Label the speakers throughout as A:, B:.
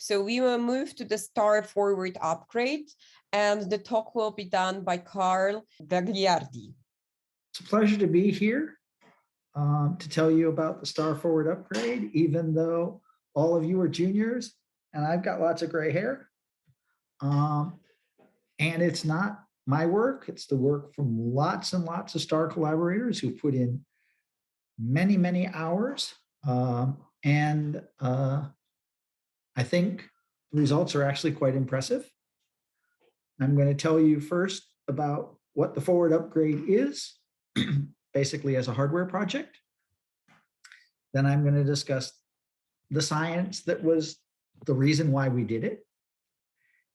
A: So we will move to the star forward upgrade, and the talk will be done by Carl Gagliardi.
B: It's a pleasure to be here to tell you about the star forward upgrade, even though all of you are juniors and I've got lots of gray hair. And it's not my work, it's the work from lots and lots of STAR collaborators who put in many, many hours. I think the results are actually quite impressive. I'm going to tell you first about what the forward upgrade is, basically as a hardware project. Then I'm going to discuss the science that was the reason why we did it.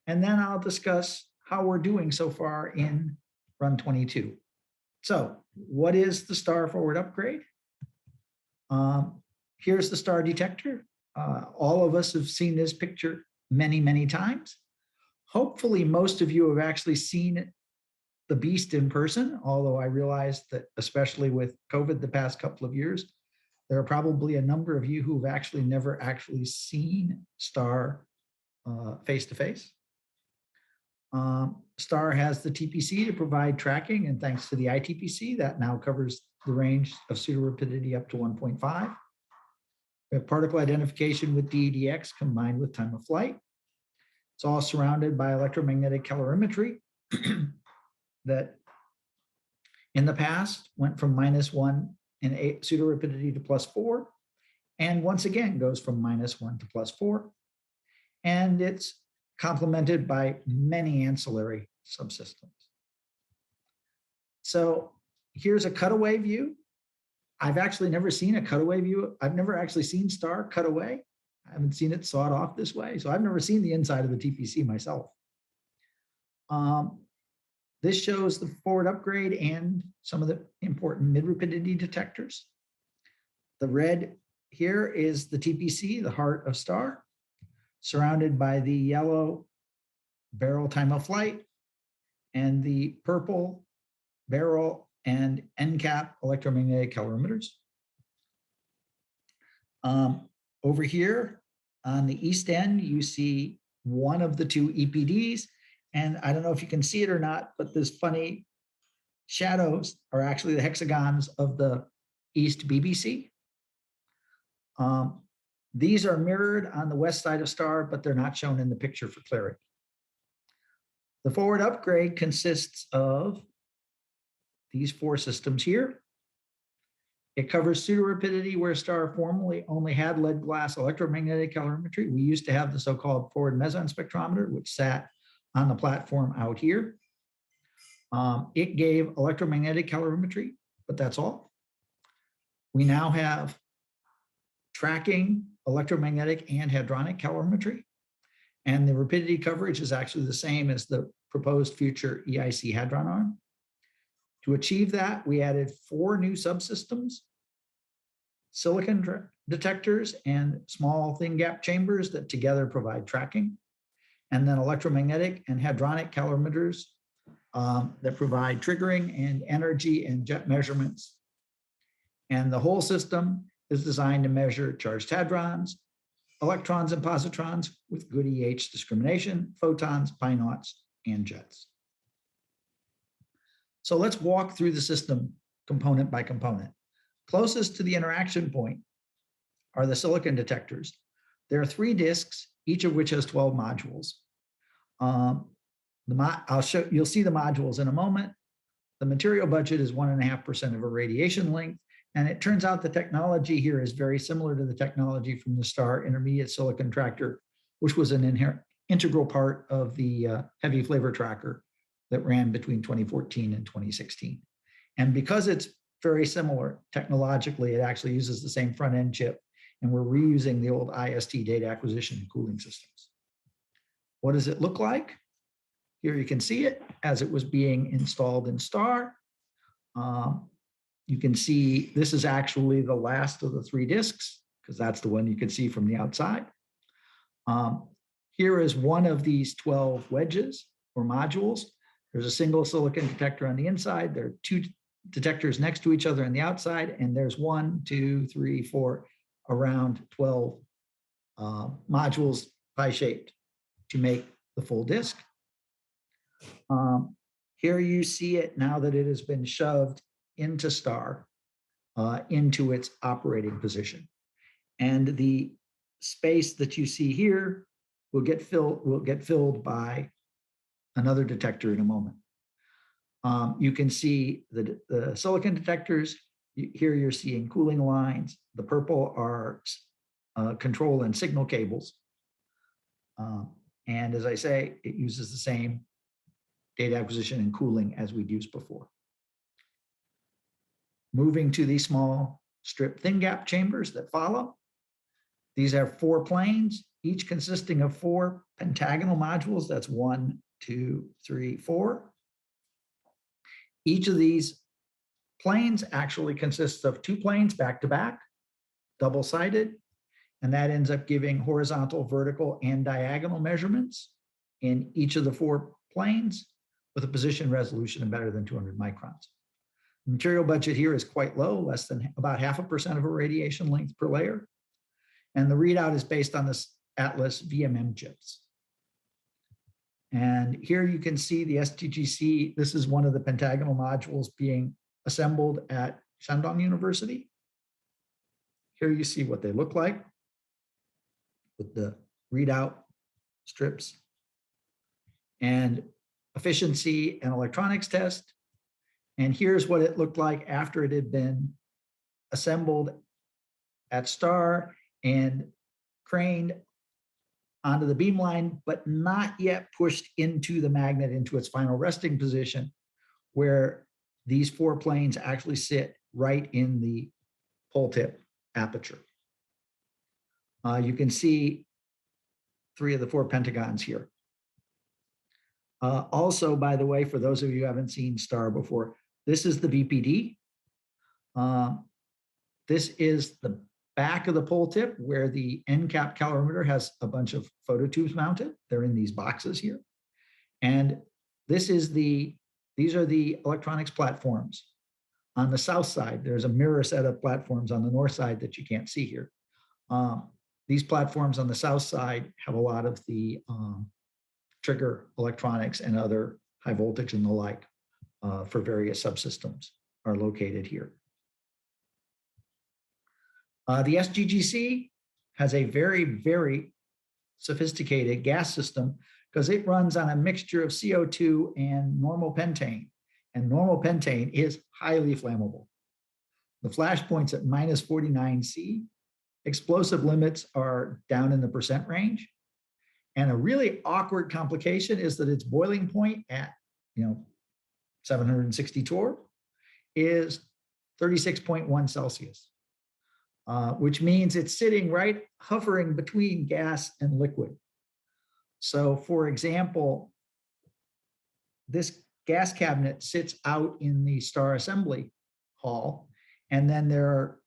B: And then I'll discuss how we're doing so far in Run 22. So what is the star forward upgrade? Here's the star detector. All of us have seen this picture many, many times. Hopefully, most of you have actually seen the beast in person, although I realize that especially with COVID the past couple of years, there are probably a number of you who've actually never actually seen STAR face-to-face. STAR has the TPC to provide tracking, and thanks to the ITPC, that now covers the range of pseudorapidity up to 1.5. We have particle identification with DEDX combined with time of flight. It's all surrounded by electromagnetic calorimetry that in the past went from -1 in pseudorapidity to +4, and once again goes from -1 to +4. And it's complemented by many ancillary subsystems. So here's a cutaway view. I've actually never seen a cutaway view. I've never actually seen STAR cut away. I haven't seen it sawed off this way. So I've never seen the inside of the TPC myself. This shows the forward upgrade and some of the important mid-rapidity detectors. The red here is the TPC, the heart of STAR, surrounded by the yellow barrel time of flight and the purple barrel and end cap electromagnetic calorimeters. Over here on the east end, you see one of the two EPDs. And I don't know if you can see it or not, but this funny shadows are actually the hexagons of the East BBC. These are mirrored on the west side of STAR, but they're not shown in the picture for clarity. The forward upgrade consists of these four systems here. It covers pseudorapidity where STAR formerly only had lead glass electromagnetic calorimetry. We used to have the so-called forward meson spectrometer, which sat on the platform out here. It gave electromagnetic calorimetry, but that's all. We now have tracking electromagnetic and hadronic calorimetry, and the rapidity coverage is actually the same as the proposed future EIC hadron arm. To achieve that, we added 4 new subsystems, silicon detectors and small thin gap chambers that together provide tracking, and then electromagnetic and hadronic calorimeters that provide triggering and energy and jet measurements. And the whole system is designed to measure charged hadrons, electrons and positrons with good EH discrimination, photons, pi naughts, and jets. So let's walk through the system component by component. Closest to the interaction point are the silicon detectors. There are 3 disks, each of which has 12 modules. You'll see the modules in a moment. The material budget is 1.5% of a radiation length. And it turns out the technology here is very similar to the technology from the STAR intermediate silicon tractor, which was an integral part of the heavy flavor tracker that ran between 2014 and 2016. And because it's very similar technologically, it actually uses the same front end chip, and we're reusing the old IST data acquisition and cooling systems. What does it look like? Here you can see it as it was being installed in STAR. You can see this is actually the last of the 3 disks, because that's the one you can see from the outside. Here is one of these 12 wedges or modules. There's a single silicon detector on the inside. There are 2 detectors next to each other on the outside, and there's 1, 2, 3, 4, around 12 modules pie-shaped to make the full disk. Here you see it now that it has been shoved into star, into its operating position. And the space that you see here will get filled by another detector in a moment. You can see the silicon detectors. Here you're seeing cooling lines. The purple are control and signal cables. And as I say, it uses the same data acquisition and cooling as we'd used before. Moving to these small strip thin gap chambers that follow. These have 4 planes, each consisting of 4 pentagonal modules. That's 1, 2, 3, 4. Each of these planes actually consists of 2 planes back to back, double-sided, and that ends up giving horizontal, vertical, and diagonal measurements in each of the 4 planes with a position resolution of better than 200 microns. The material budget here is quite low, less than about 0.5% of a radiation length per layer. And the readout is based on this Atlas VMM chips. And here you can see the STGC. This is one of the pentagonal modules being assembled at Shandong University. Here you see what they look like with the readout strips and efficiency and electronics test. And here's what it looked like after it had been assembled at STAR and craned onto the beamline, but not yet pushed into the magnet into its final resting position, where these 4 planes actually sit right in the pole tip aperture. You can see 3 of the 4 pentagons here. Also, by the way, for those of you who haven't seen STAR before, this is the VPD. This is the back of the pole tip where the end cap calorimeter has a bunch of phototubes mounted. They're in these boxes here. And these are the electronics platforms. On the south side, there's a mirror set of platforms on the north side that you can't see here. These platforms on the south side have a lot of the trigger electronics and other high voltage and the like for various subsystems are located here. The SGGC has a very, very sophisticated gas system because it runs on a mixture of CO2 and normal pentane. And normal pentane is highly flammable. The flash point's at minus 49 C. Explosive limits are down in the % range. And a really awkward complication is that its boiling point at 760 torr is 36.1 Celsius. Which means it's sitting right hovering between gas and liquid. So for example, this gas cabinet sits out in the STAR assembly hall, and then there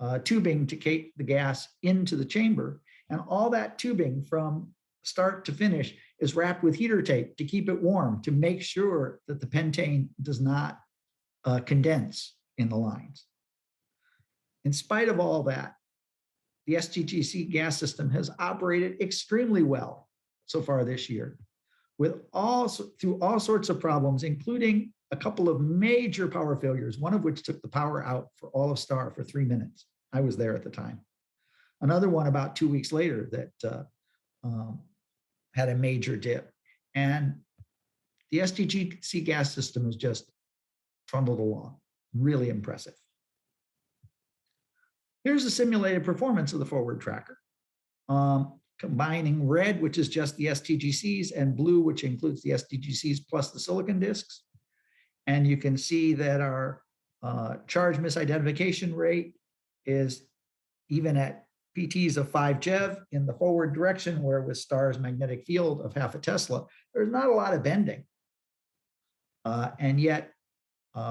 B: are tubing to take the gas into the chamber. And all that tubing from start to finish is wrapped with heater tape to keep it warm, to make sure that the pentane does not condense in the lines. In spite of all that, the SGGC gas system has operated extremely well so far this year, through all sorts of problems, including a couple of major power failures, one of which took the power out for all of STAR for 3 minutes. I was there at the time. Another one about 2 weeks later that had a major dip. And the SGGC gas system has just trundled along. Really impressive. Here's the simulated performance of the forward tracker. Combining red, which is just the STGCs, and blue, which includes the STGCs plus the silicon disks. And you can see that our charge misidentification rate is even at PTs of 5 JeV in the forward direction, where with STAR's magnetic field of 0.5 Tesla, there's not a lot of bending. And yet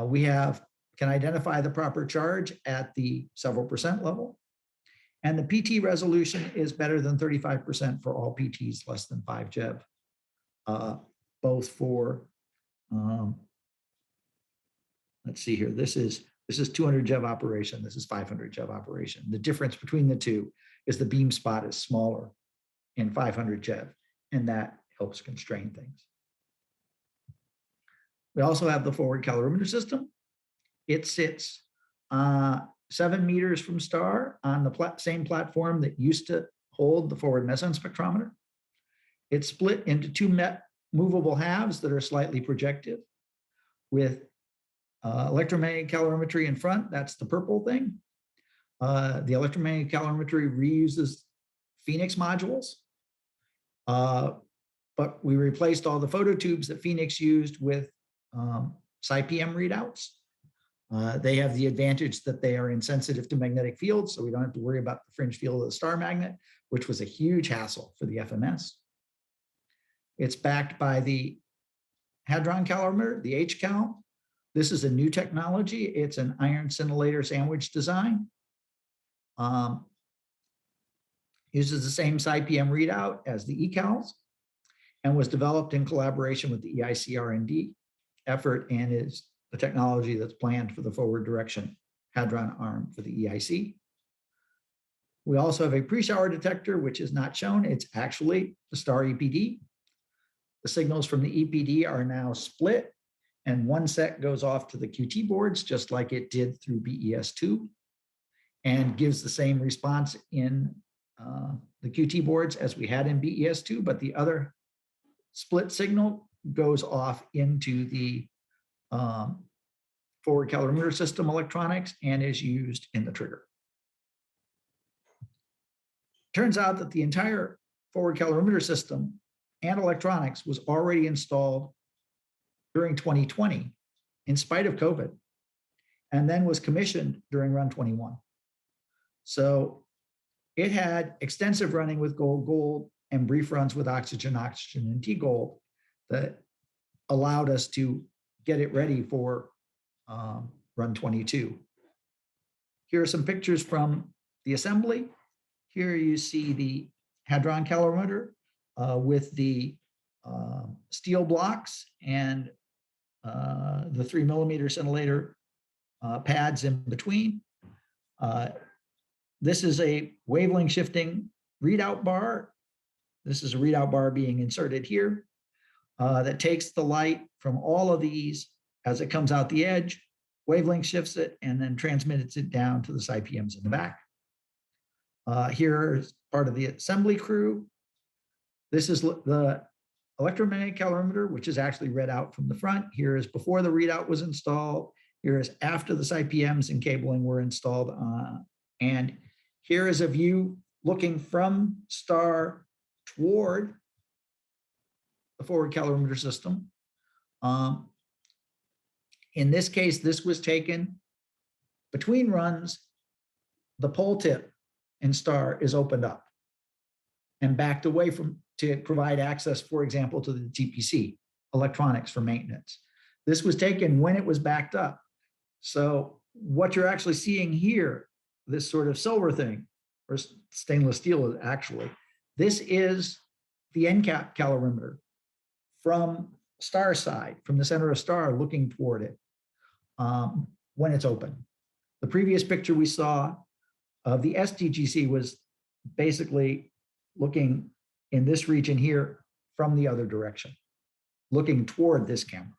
B: we can identify the proper charge at the several % level. And the PT resolution is better than 35% for all PTs less than 5 JeV, both for, let's see here, this is 200 JeV operation, this is 500 JeV operation. The difference between the two is the beam spot is smaller in 500 JeV, and that helps constrain things. We also have the forward calorimeter system. It sits 7 meters from star on the same platform that used to hold the forward meson spectrometer. It's split into two movable halves that are slightly projective with electromagnetic calorimetry in front. That's the purple thing. The electromagnetic calorimetry reuses Phoenix modules, but we replaced all the phototubes that Phoenix used with SciPM readouts. They have the advantage that they are insensitive to magnetic fields, so we don't have to worry about the fringe field of the star magnet, which was a huge hassle for the FMS. It's backed by the hadron calorimeter, the H-cal. This is a new technology. It's an iron scintillator sandwich design. Uses the same SciPM readout as the ECALs and was developed in collaboration with the EIC R&D effort and is the technology that's planned for the forward direction hadron arm for the EIC. We also have a pre-shower detector, which is not shown. It's actually the star EPD. The signals from the EPD are now split, and one set goes off to the QT boards, just like it did through BES2, and gives the same response in the QT boards as we had in BES2, but the other split signal goes off into the forward calorimeter system electronics and is used in the trigger. Turns out that the entire forward calorimeter system and electronics was already installed during 2020 in spite of COVID, and then was commissioned during Run 21. So it had extensive running with gold, and brief runs with oxygen, and T-gold that allowed us to get it ready for Run 22. Here are some pictures from the assembly. Here you see the hadron calorimeter with the steel blocks and the 3 millimeter scintillator pads in between. This is a wavelength shifting readout bar. This is a readout bar being inserted here that takes the light from all of these as it comes out the edge, wavelength shifts it, and then transmits it down to the SciPMs in the back. Here is part of the assembly crew. This is the electromagnetic calorimeter, which is actually read out from the front. Here is before the readout was installed. Here is after the SciPMs and cabling were installed. And here is a view looking from star toward the forward calorimeter system. In this case, this was taken between runs. The pole tip in star is opened up and backed away from to provide access, for example, to the TPC electronics for maintenance. This was taken when it was backed up. So what you're actually seeing here, this sort of silver thing, or stainless steel actually, this is the end cap calorimeter from star side, from the center of star looking toward it when it's open. The previous picture we saw of the SDGC was basically looking in this region here from the other direction, looking toward this camera.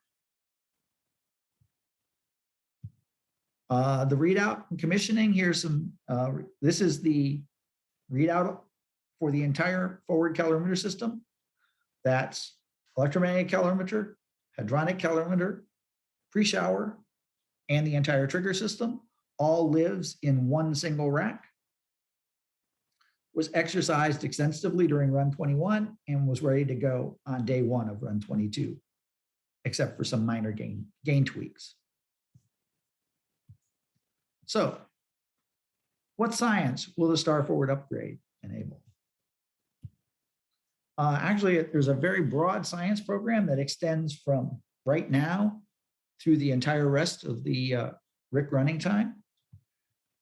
B: The readout and commissioning, here's some, this is the readout for the entire forward calorimeter system. That's electromagnetic calorimeter, hadronic calorimeter, pre-shower, and the entire trigger system all lives in one single rack. Was exercised extensively during Run 21 and was ready to go on day one of Run 22, except for some minor gain tweaks. So, what science will the star forward upgrade enable? Actually, there's a very broad science program that extends from right now through the entire rest of the RIC running time.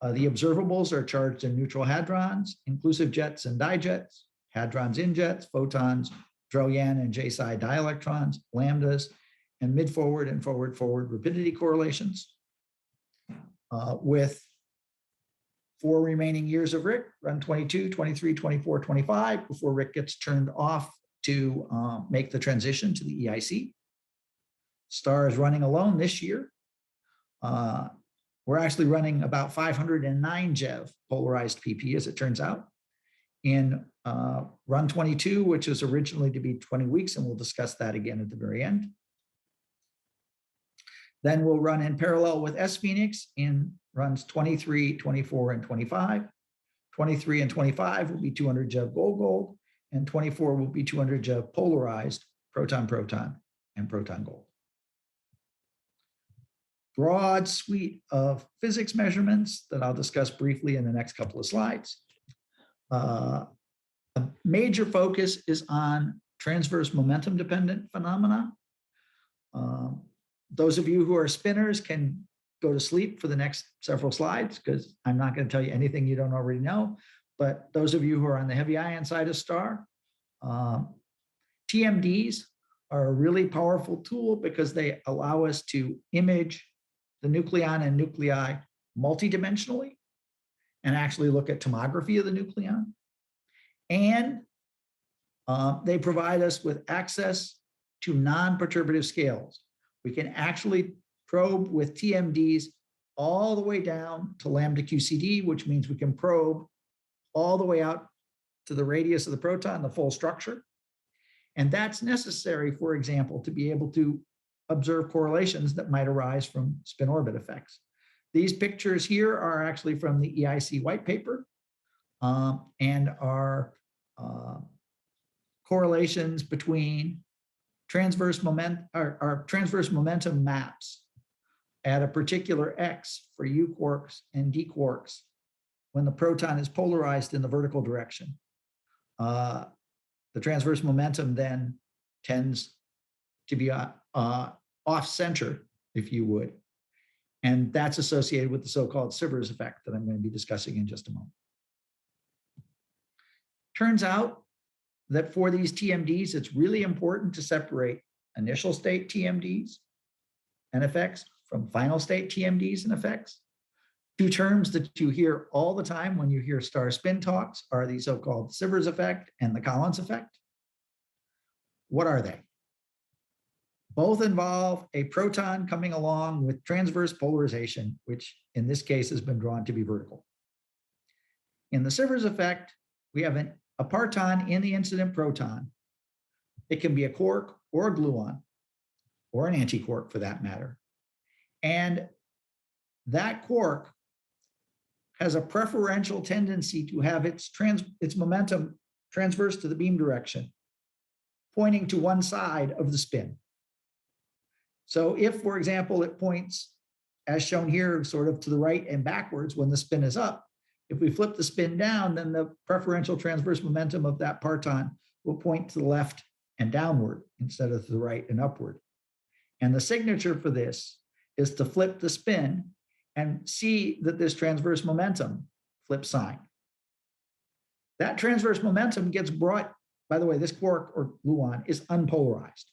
B: The observables are charged in neutral hadrons, inclusive jets and dijets, hadrons in jets, photons, Brillouin and J-psi dielectrons, lambdas, and mid-forward and forward-forward rapidity correlations with 4 remaining years of Rick, run 22, 23, 24, 25, before Rick gets turned off to make the transition to the EIC. Star is running alone this year. We're actually running about 509 JeV polarized PP, as it turns out, in run 22, which is originally to be 20 weeks, and we'll discuss that again at the very end. Then we'll run in parallel with S-Phoenix in runs 23, 24, and 25. 23 and 25 will be 200 JeV gold, and 24 will be 200 JeV polarized proton, and proton gold. Broad suite of physics measurements that I'll discuss briefly in the next couple of slides. A major focus is on transverse momentum dependent phenomena. Those of you who are spinners can go to sleep for the next several slides, because I'm not going to tell you anything you don't already know. But those of you who are on the heavy ion side of STAR, TMDs are a really powerful tool because they allow us to image the nucleon and nuclei multidimensionally and actually look at tomography of the nucleon. And they provide us with access to non-perturbative scales. We can actually probe with TMDs all the way down to lambda QCD, which means we can probe all the way out to the radius of the proton, the full structure. And that's necessary, for example, to be able to observe correlations that might arise from spin orbit effects. These pictures here are actually from the EIC white paper and are correlations between transverse momentum maps at a particular X for U quarks and D quarks when the proton is polarized in the vertical direction. The transverse momentum then tends to be off center, if you would. And that's associated with the so-called Sivers effect that I'm going to be discussing in just a moment. Turns out that for these TMDs, it's really important to separate initial state TMDs and effects from final state TMDs and effects. Two terms that you hear all the time when you hear STAR spin talks are the so-called Sivers effect and the Collins effect. What are they? Both involve a proton coming along with transverse polarization, which in this case has been drawn to be vertical. In the Sivers effect, we have a parton in the incident proton. It can be a quark or a gluon, or an antiquark for that matter. And that quark has a preferential tendency to have its momentum transverse to the beam direction, pointing to one side of the spin. So if, for example, it points, as shown here, sort of to the right and backwards when the spin is up, if we flip the spin down, then the preferential transverse momentum of that parton will point to the left and downward instead of to the right and upward. And the signature for this is to flip the spin and see that this transverse momentum flips sign. That transverse momentum gets brought, by the way, this quark or gluon is unpolarized,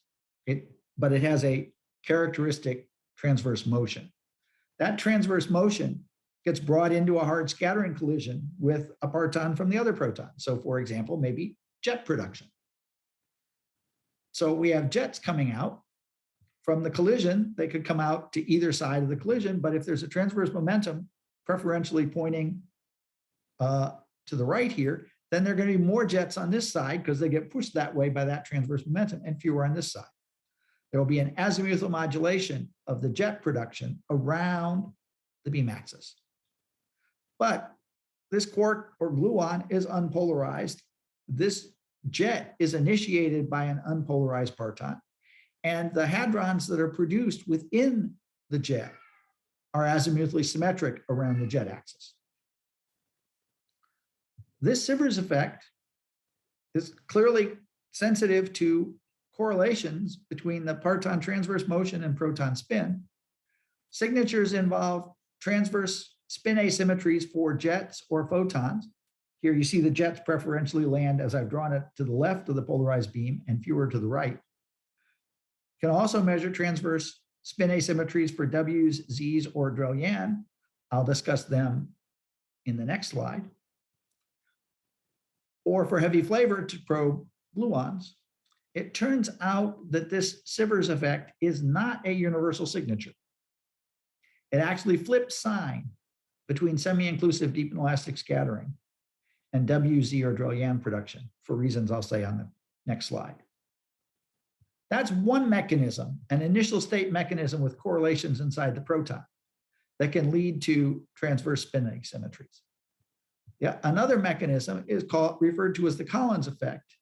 B: but it has a characteristic transverse motion. That transverse motion gets brought into a hard scattering collision with a parton from the other proton. So for example, maybe jet production. So we have jets coming out from the collision. They could come out to either side of the collision, but if there's a transverse momentum preferentially pointing to the right here, then there are going to be more jets on this side because they get pushed that way by that transverse momentum and fewer on this side. There will be an azimuthal modulation of the jet production around the beam axis. But this quark or gluon is unpolarized. This jet is initiated by an unpolarized parton, and the hadrons that are produced within the jet are azimuthally symmetric around the jet axis. This Sivers effect is clearly sensitive to correlations between the parton transverse motion and proton spin. Signatures involve transverse spin asymmetries for jets or photons. Here you see the jets preferentially land, as I've drawn it, to the left of the polarized beam and fewer to the right. You can also measure transverse spin asymmetries for W's, Z's, or Drell-Yan. I'll discuss them in the next slide, or for heavy flavor to probe gluons, it turns out that this Sivers effect is not a universal signature. It actually flips sign between semi-inclusive deep inelastic scattering and WZ or Drell-Yan production for reasons I'll say on the next slide. That's one mechanism, an initial state mechanism with correlations inside the proton that can lead to transverse spin asymmetries. Yeah, another mechanism is referred to as the Collins effect.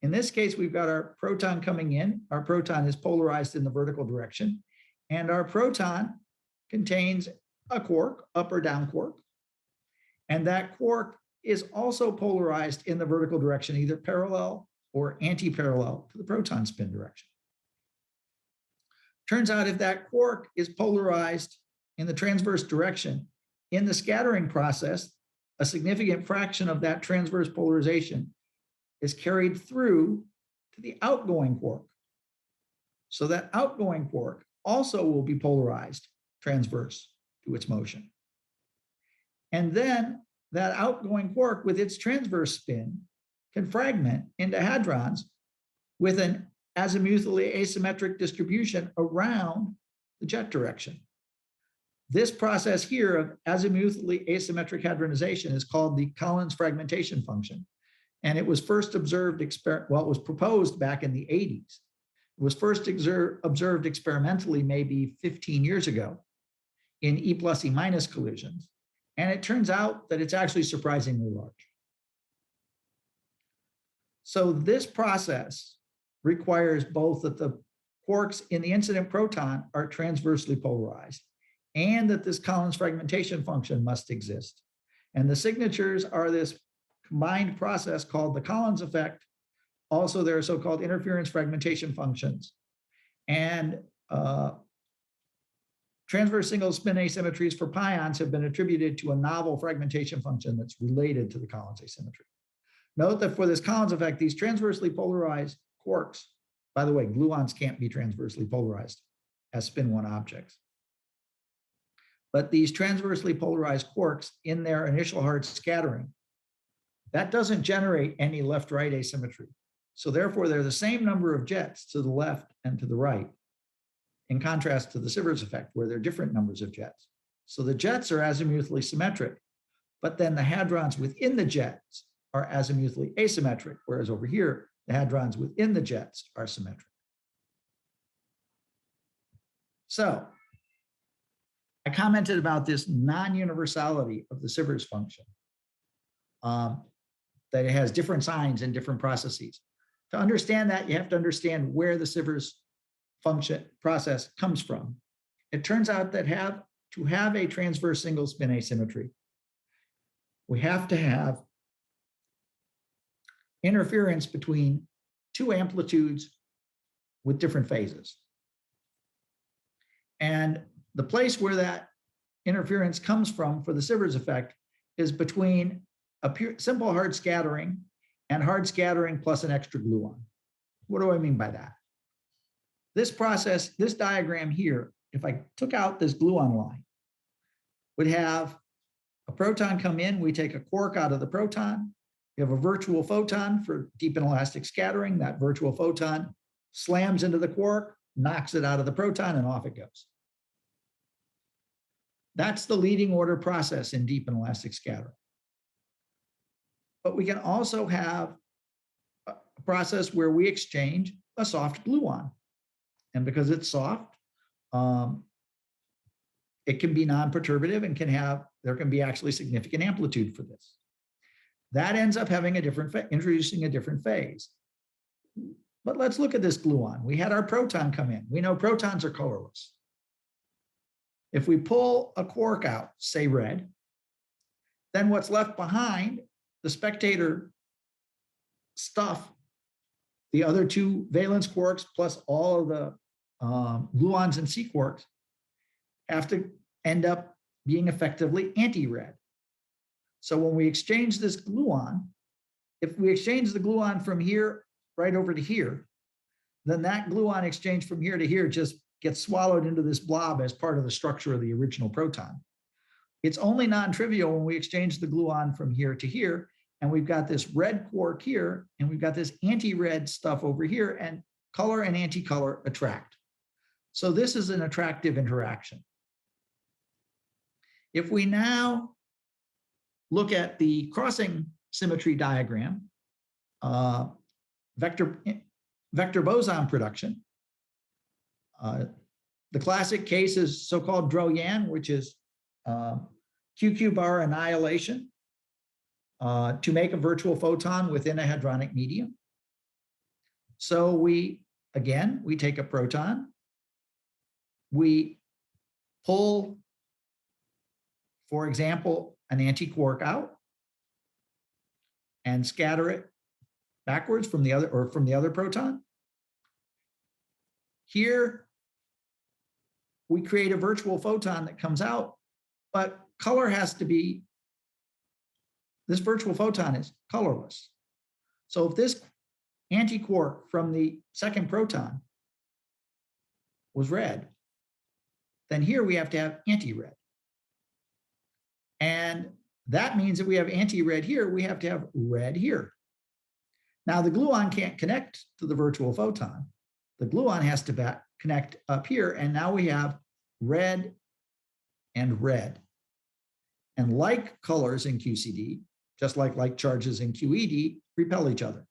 B: In this case, we've got our proton coming in. Our proton is polarized in the vertical direction, and our proton contains a quark, up or down quark. And that quark is also polarized in the vertical direction, either parallel or anti-parallel to the proton spin direction. Turns out if that quark is polarized in the transverse direction, in the scattering process, a significant fraction of that transverse polarization is carried through to the outgoing quark. So that outgoing quark also will be polarized transverse to its motion. And then that outgoing quark with its transverse spin can fragment into hadrons with an azimuthally asymmetric distribution around the jet direction. This process here of azimuthally asymmetric hadronization is called the Collins fragmentation function. And it was first observed, it was proposed back in the 80s. It was first observed experimentally maybe 15 years ago in E plus E minus collisions. And it turns out that it's actually surprisingly large. So this process requires both that the quarks in the incident proton are transversely polarized and that this Collins fragmentation function must exist. And the signatures are this combined process called the Collins effect. Also, there are so-called interference fragmentation functions. And transverse single spin asymmetries for pions have been attributed to a novel fragmentation function that's related to the Collins asymmetry. Note that for this Collins effect, these transversely polarized quarks, by the way, gluons can't be transversely polarized as spin 1 objects. But these transversely polarized quarks in their initial hard scattering, that doesn't generate any left-right asymmetry. So therefore, they're the same number of jets to the left and to the right, in contrast to the Sivers effect, where they're different numbers of jets. So the jets are azimuthally symmetric, but then the hadrons within the jets are azimuthally asymmetric, whereas over here, the hadrons within the jets are symmetric. So I commented about this non-universality of the Sivers function, that it has different signs in different processes. To understand that, you have to understand where the Sivers function process comes from. It turns out that to have a transverse single spin asymmetry, we have to have interference between two amplitudes with different phases. And the place where that interference comes from for the Sivers effect is between a simple hard scattering and hard scattering plus an extra gluon. What do I mean by that? This process, this diagram here, if I took out this gluon line, would have a proton come in, we take a quark out of the proton, we have a virtual photon for deep inelastic scattering. That virtual photon slams into the quark, knocks it out of the proton, and off it goes. That's the leading order process in deep inelastic scattering. But we can also have a process where we exchange a soft gluon. And because it's soft, it can be non-perturbative and there can be actually significant amplitude for this. That ends up having introducing a different phase. But let's look at this gluon. We had our proton come in. We know protons are colorless. If we pull a quark out, say red, then what's left behind, the spectator stuff, the other two valence quarks plus all of the gluons and C quarks have to end up being effectively anti-red. So when we exchange this gluon, if we exchange the gluon from here right over to here, then that gluon exchange from here to here just gets swallowed into this blob as part of the structure of the original proton. It's only non-trivial when we exchange the gluon from here to here, and we've got this red quark here, and we've got this anti-red stuff over here, and color and anti-color attract. So this is an attractive interaction. If we now look at the crossing symmetry diagram, vector boson production, the classic case is so-called Dro-Yan, which is QQ bar annihilation to make a virtual photon within a hadronic medium. So we take a proton, we pull, for example, an anti-quark out and scatter it backwards from the other proton. Here, we create a virtual photon that comes out, but color has to be, this virtual photon is colorless. So if this anti-quark from the second proton was red, then here we have to have anti-red. And that means that we have anti-red here, we have to have red here. Now the gluon can't connect to the virtual photon. The gluon has to connect up here, and now we have red and red. And like colors in QCD, just like charges in QED, repel each other.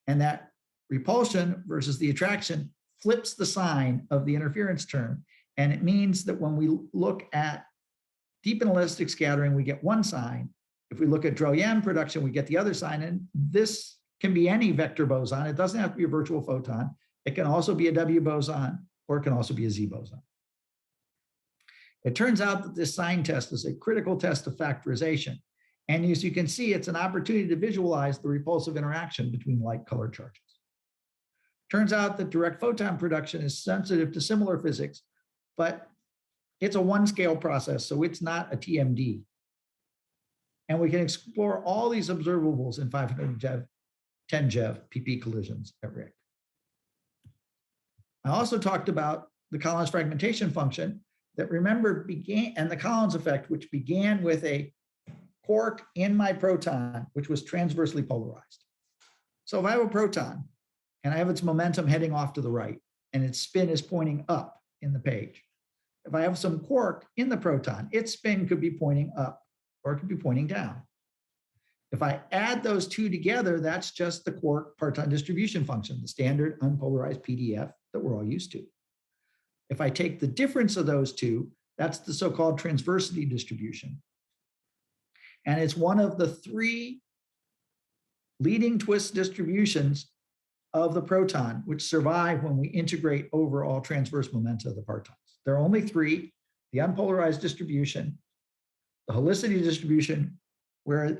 B: And that repulsion versus the attraction flips the sign of the interference term. And it means that when we look at deep inelastic scattering, we get one sign. If we look at Dro-Yan production, we get the other sign. And this can be any vector boson. It doesn't have to be a virtual photon. It can also be a W boson, or it can also be a Z boson. It turns out that this sign test is a critical test of factorization. And as you can see, it's an opportunity to visualize the repulsive interaction between like color charges. Turns out that direct photon production is sensitive to similar physics, but it's a one-scale process, so it's not a TMD. And we can explore all these observables in 510 GeV PP collisions at RIC. I also talked about the Collins fragmentation function that, remember, began, and the Collins effect, which began with a quark in my proton, which was transversely polarized. So if I have a proton and I have its momentum heading off to the right and its spin is pointing up in the page, if I have some quark in the proton, its spin could be pointing up or it could be pointing down. If I add those two together, that's just the quark parton distribution function, the standard unpolarized PDF that we're all used to. If I take the difference of those two, that's the so-called transversity distribution. And it's one of the three leading twist distributions of the proton, which survive when we integrate overall transverse momenta of the partons. There are only three: the unpolarized distribution, the helicity distribution, where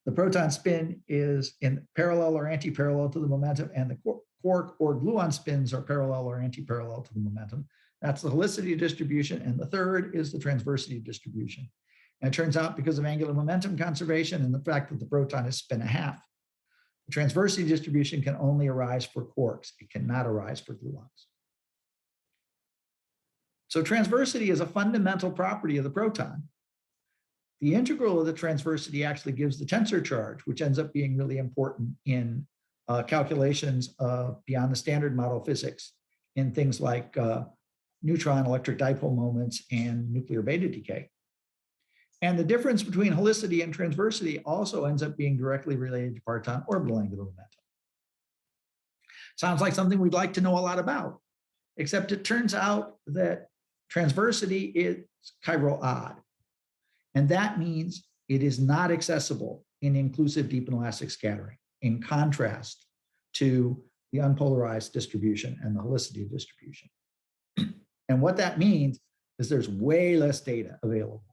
B: the proton spin is in parallel or anti-parallel to the momentum, and the quark or gluon spins are parallel or anti-parallel to the momentum. That's the helicity distribution. And the third is the transversity distribution. And it turns out, because of angular momentum conservation and the fact that the proton is spin a half, the transversity distribution can only arise for quarks. It cannot arise for gluons. So transversity is a fundamental property of the proton. The integral of the transversity actually gives the tensor charge, which ends up being really important in calculations beyond the standard model physics in things like neutron electric dipole moments and nuclear beta decay. And the difference between helicity and transversity also ends up being directly related to parton orbital angular momentum. Sounds like something we'd like to know a lot about, except it turns out that transversity is chiral odd. And that means it is not accessible in inclusive deep inelastic scattering, in contrast to the unpolarized distribution and the helicity distribution. And what that means is there's way less data available.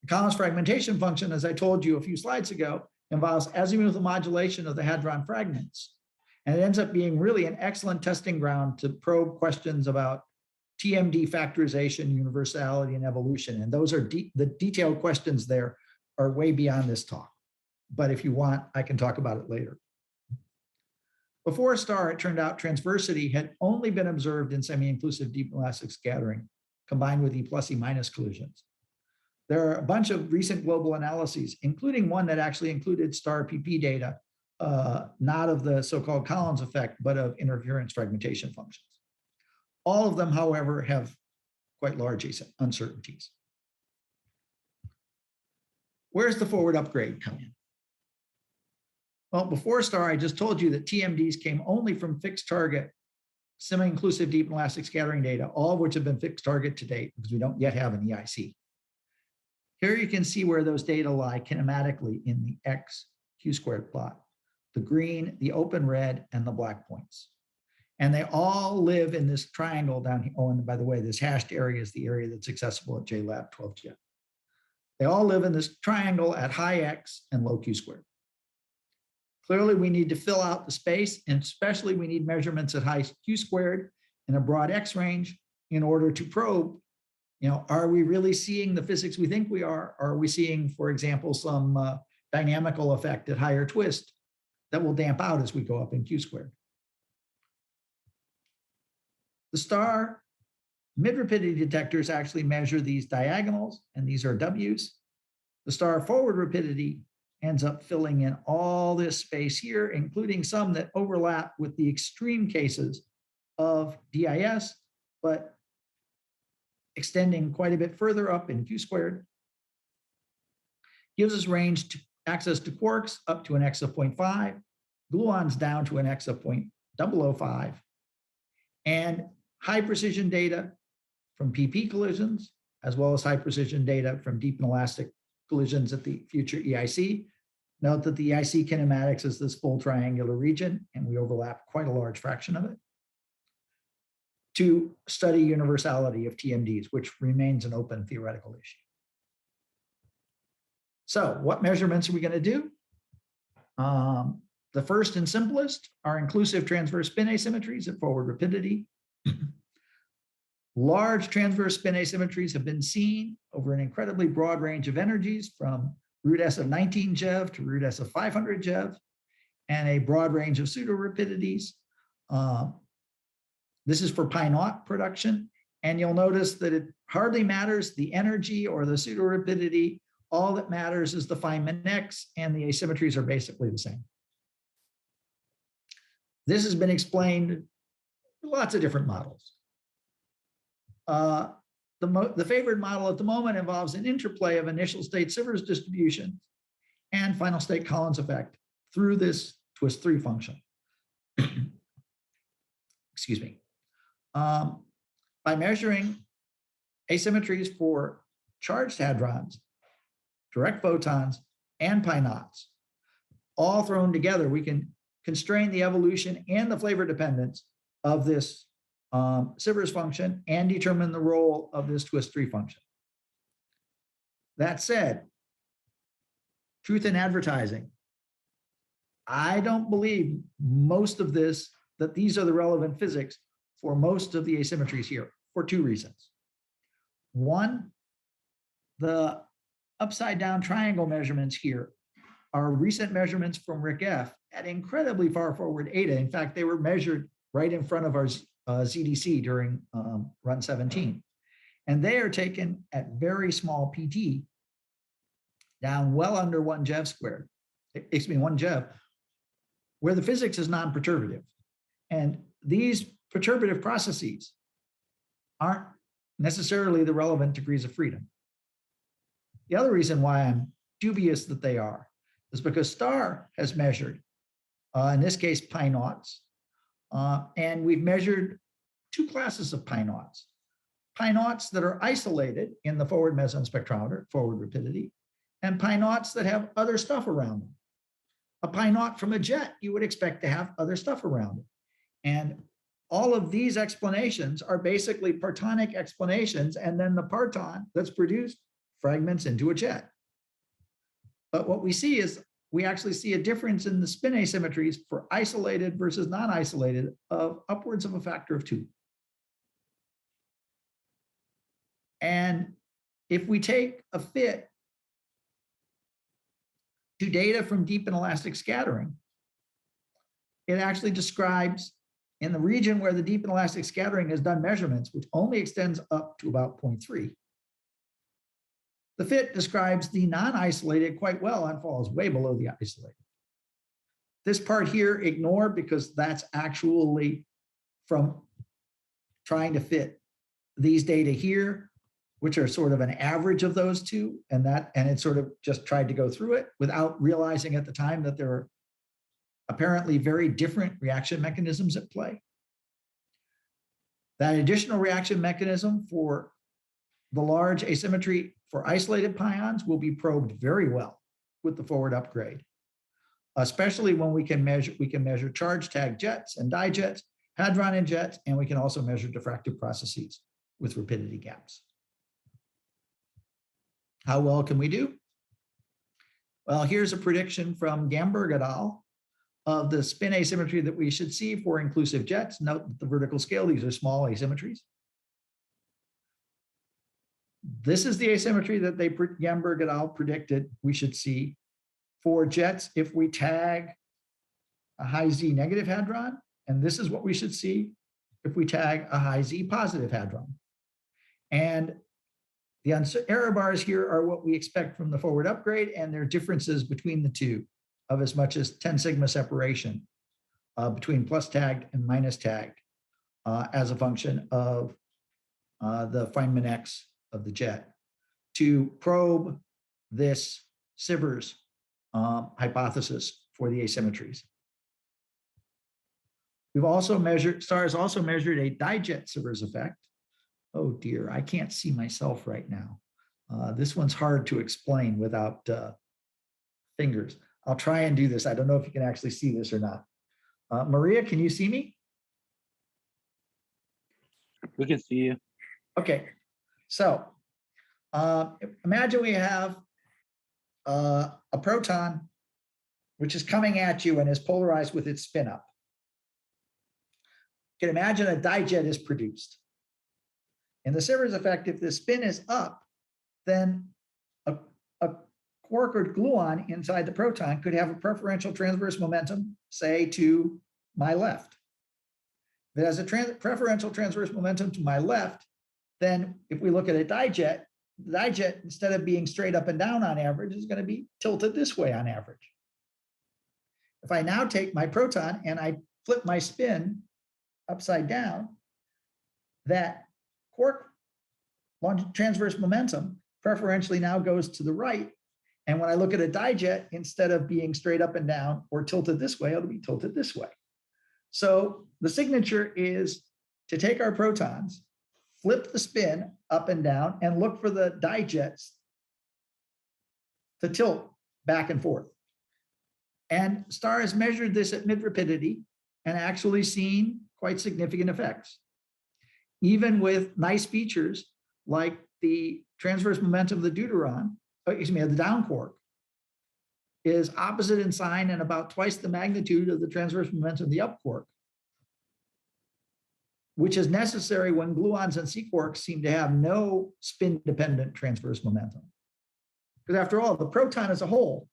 B: The Collins fragmentation function, as I told you a few slides ago, involves azimuthal modulation of the hadron fragments. And it ends up being really an excellent testing ground to probe questions about TMD factorization, universality, and evolution. And those are the detailed questions there are way beyond this talk. But if you want, I can talk about it later. Before STAR, it turned out transversity had only been observed in semi-inclusive deep inelastic scattering combined with E plus E minus collisions. There are a bunch of recent global analyses, including one that actually included star PP data, not of the so-called Collins effect, but of interference fragmentation functions. All of them, however, have quite large uncertainties. Where's the forward upgrade come in? Well, before STAR, I just told you that TMDs came only from fixed target, semi-inclusive deep and elastic scattering data, all of which have been fixed target to date because we don't yet have an EIC. Here you can see where those data lie kinematically in the X Q squared plot, the green, the open red, and the black points. And they all live in this triangle down here. Oh, and by the way, this hashed area is the area that's accessible at JLab 12J. They all live in this triangle at high X and low Q squared. Clearly, we need to fill out the space, and especially we need measurements at high Q squared and a broad X range in order to probe, are we really seeing the physics we think we are? Or are we seeing, for example, some dynamical effect at higher twist that will damp out as we go up in Q squared? The STAR mid-rapidity detectors actually measure these diagonals, and these are W's. The STAR forward rapidity ends up filling in all this space here, including some that overlap with the extreme cases of DIS, but extending quite a bit further up in Q squared. Gives us range to access to quarks up to an X of 0.5, gluons down to an X of 0.005, and high precision data from PP collisions, as well as high precision data from deep and elastic collisions at the future EIC. Note that the EIC kinematics is this full triangular region, and we overlap quite a large fraction of it, to study universality of TMDs, which remains an open theoretical issue. So what measurements are we going to do? The first and simplest are inclusive transverse spin asymmetries at forward rapidity. Large transverse spin asymmetries have been seen over an incredibly broad range of energies, from root S of 19 JeV to root S of 500 JeV, and a broad range of pseudo rapidities. This is for pi naught production, and you'll notice that it hardly matters the energy or the pseudo rapidity. All that matters is the Feynman X, and the asymmetries are basically the same. This has been explained in lots of different models. The favored model at the moment involves an interplay of initial state Sivers distribution and final state Collins effect through this twist 3 function. Excuse me. By measuring asymmetries for charged hadrons, direct photons, and pi naughts, all thrown together, we can constrain the evolution and the flavor dependence of this Sivers function and determine the role of this twist 3 function. That said, truth in advertising, I don't believe most of this, that these are the relevant physics for most of the asymmetries here, for 2 reasons. One, the upside down triangle measurements here are recent measurements from Rick F. at incredibly far forward eta. In fact, they were measured right in front of our ZDC during run 17. And they are taken at very small PT, down well under 1 JeV squared, 1 JeV, where the physics is non-perturbative. And these perturbative processes aren't necessarily the relevant degrees of freedom. The other reason why I'm dubious that they are is because STAR has measured, in this case, pi naughts, and we've measured 2 classes of pi naughts. Pi naughts that are isolated in the forward meson spectrometer, forward rapidity, and pi naughts that have other stuff around them. A pi naught from a jet, you would expect to have other stuff around it. And all of these explanations are basically partonic explanations, and then the parton that's produced fragments into a jet. But what we see is we actually see a difference in the spin asymmetries for isolated versus non-isolated of upwards of a factor of 2. And if we take a fit to data from deep and elastic scattering, it actually describes in the region where the deep inelastic scattering has done measurements, which only extends up to about 0.3. The fit describes the non-isolated quite well and falls way below the isolated. This part here, ignore, because that's actually from trying to fit these data here, which are sort of an average of those two, and it sort of just tried to go through it without realizing at the time that there are apparently very different reaction mechanisms at play. That additional reaction mechanism for the large asymmetry for isolated pions will be probed very well with the forward upgrade, especially when we can measure charge tag jets and dye jets, hadron and jets, and we can also measure diffractive processes with rapidity gaps. How well can we do? Well, here's a prediction from Gamberg et al. Of the spin asymmetry that we should see for inclusive jets. Note that the vertical scale, these are small asymmetries. This is the asymmetry that Gamberg et al. Predicted we should see for jets if we tag a high Z negative hadron, and this is what we should see if we tag a high Z positive hadron. And the error bars here are what we expect from the forward upgrade, and there are differences between the two of as much as 10 sigma separation between plus tagged and minus tagged as a function of the Feynman X of the jet to probe this Sivers hypothesis for the asymmetries. We've also measured, STARS also measured a dijet Sivers effect. Oh dear, I can't see myself right now. This one's hard to explain without fingers. I'll try and do this. I don't know if you can actually see this or not. Maria, can you see me?
C: We can see you.
B: Okay, so imagine we have a proton which is coming at you and is polarized with its spin up. You can imagine a dijet is produced. In the Sivers effect, if the spin is up, then a quark or gluon inside the proton could have a preferential transverse momentum, say, to my left. If it has a preferential transverse momentum to my left, then if we look at a dijet, the dijet, instead of being straight up and down on average, is going to be tilted this way on average. If I now take my proton and I flip my spin upside down, that quark transverse momentum preferentially now goes to the right. And when I look at a dijet, instead of being straight up and down or tilted this way, it'll be tilted this way. So the signature is to take our protons, flip the spin up and down, and look for the dijets to tilt back and forth. And STAR has measured this at mid-rapidity and actually seen quite significant effects. Even with nice features like the transverse momentum of the deuteron, the down quark, is opposite in sign and about twice the magnitude of the transverse momentum of the up quark, which is necessary when gluons and C quarks seem to have no spin-dependent transverse momentum. Because after all, the proton as a whole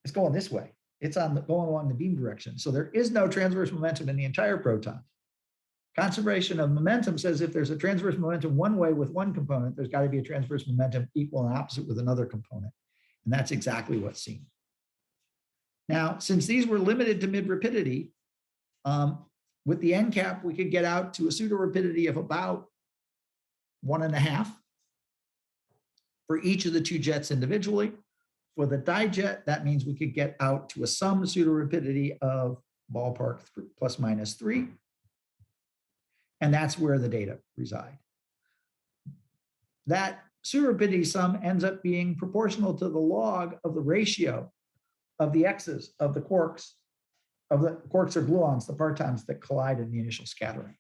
B: is going this way. It's going along the beam direction. So there is no transverse momentum in the entire proton. Conservation of momentum says if there's a transverse momentum one way with one component, there's got to be a transverse momentum equal and opposite with another component. And that's exactly what's seen. Now, since these were limited to mid-rapidity, with the end cap, we could get out to a pseudo-rapidity of about 1.5 for each of the two jets individually. For the dijet, that means we could get out to a sum pseudo-rapidity of ballpark plus minus 3. And that's where the data reside. That pseudo-rapidity sum ends up being proportional to the log of the ratio of the x's of the quarks or gluons, the partons that collide in the initial scattering.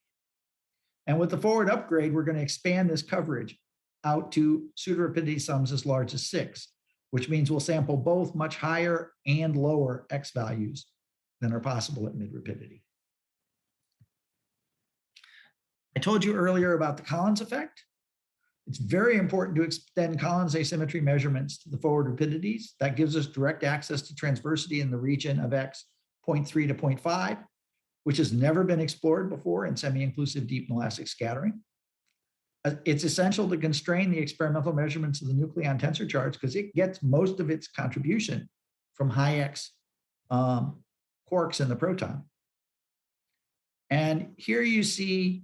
B: And with the forward upgrade, we're going to expand this coverage out to pseudo-rapidity sums as large as 6, which means we'll sample both much higher and lower x values than are possible at mid-rapidity. I told you earlier about the Collins effect. It's very important to extend Collins asymmetry measurements to the forward rapidities. That gives us direct access to transversity in the region of x 0.3 to 0.5. which has never been explored before in semi-inclusive deep inelastic scattering. It's essential to constrain the experimental measurements of the nucleon tensor charge because it gets most of its contribution from high X quarks in the proton. And here you see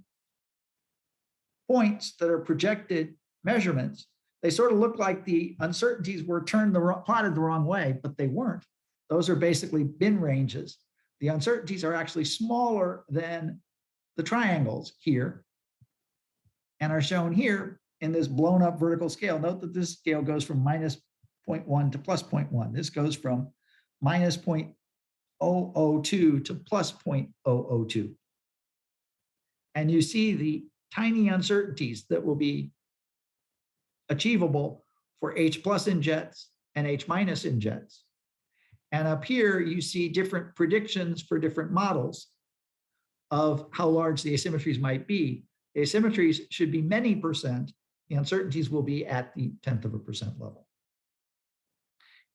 B: points that are projected measurements. They sort of look like the uncertainties were plotted the wrong way, but they weren't. Those are basically bin ranges. The uncertainties are actually smaller than the triangles here and are shown here in this blown up vertical scale. Note that this scale goes from minus 0.1 to plus 0.1. This goes from minus 0.002 to plus 0.002. And you see the tiny uncertainties that will be achievable for H plus in jets and H minus in jets. And up here, you see different predictions for different models of how large the asymmetries might be. The asymmetries should be many percent. The uncertainties will be at the 0.1% level.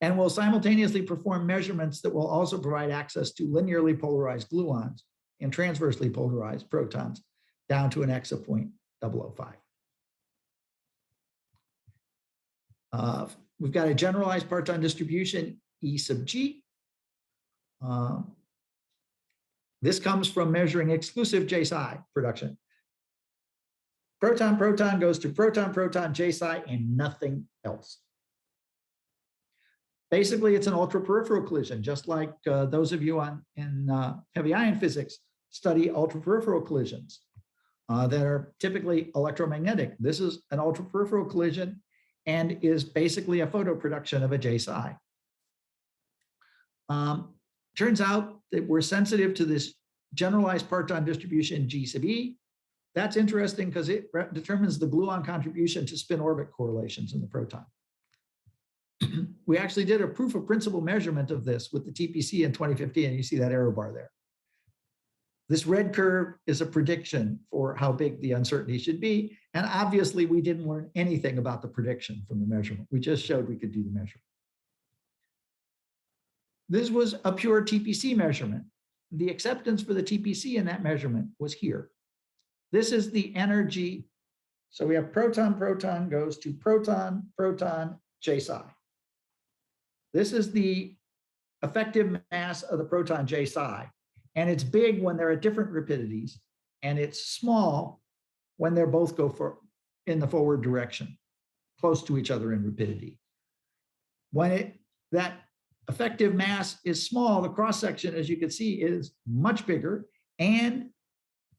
B: And we'll simultaneously perform measurements that will also provide access to linearly polarized gluons and transversely polarized protons down to an X of 0.005. We've got a generalized parton distribution E sub G. This comes from measuring exclusive J psi production. Proton goes to proton J psi and nothing else. Basically, it's an ultraperipheral collision, just like those of you in heavy ion physics study ultraperipheral collisions that are typically electromagnetic. This is an ultraperipheral collision and is basically a photo production of a J psi. Turns out that we're sensitive to this generalized parton distribution G sub E. That's interesting because it determines the gluon contribution to spin orbit correlations in the proton. We actually did a proof of principle measurement of this with the TPC in 2015, and you see that error bar there. This red curve is a prediction for how big the uncertainty should be. And obviously, we didn't learn anything about the prediction from the measurement. We just showed we could do the measurement. This was a pure TPC measurement. The acceptance for the TPC in that measurement was here. This is the energy. So we have proton goes to proton J psi. This is the effective mass of the proton J psi. And it's big when they're at different rapidities, and it's small when they're both in the forward direction, close to each other in rapidity. When that effective mass is small, the cross-section, as you can see, is much bigger, and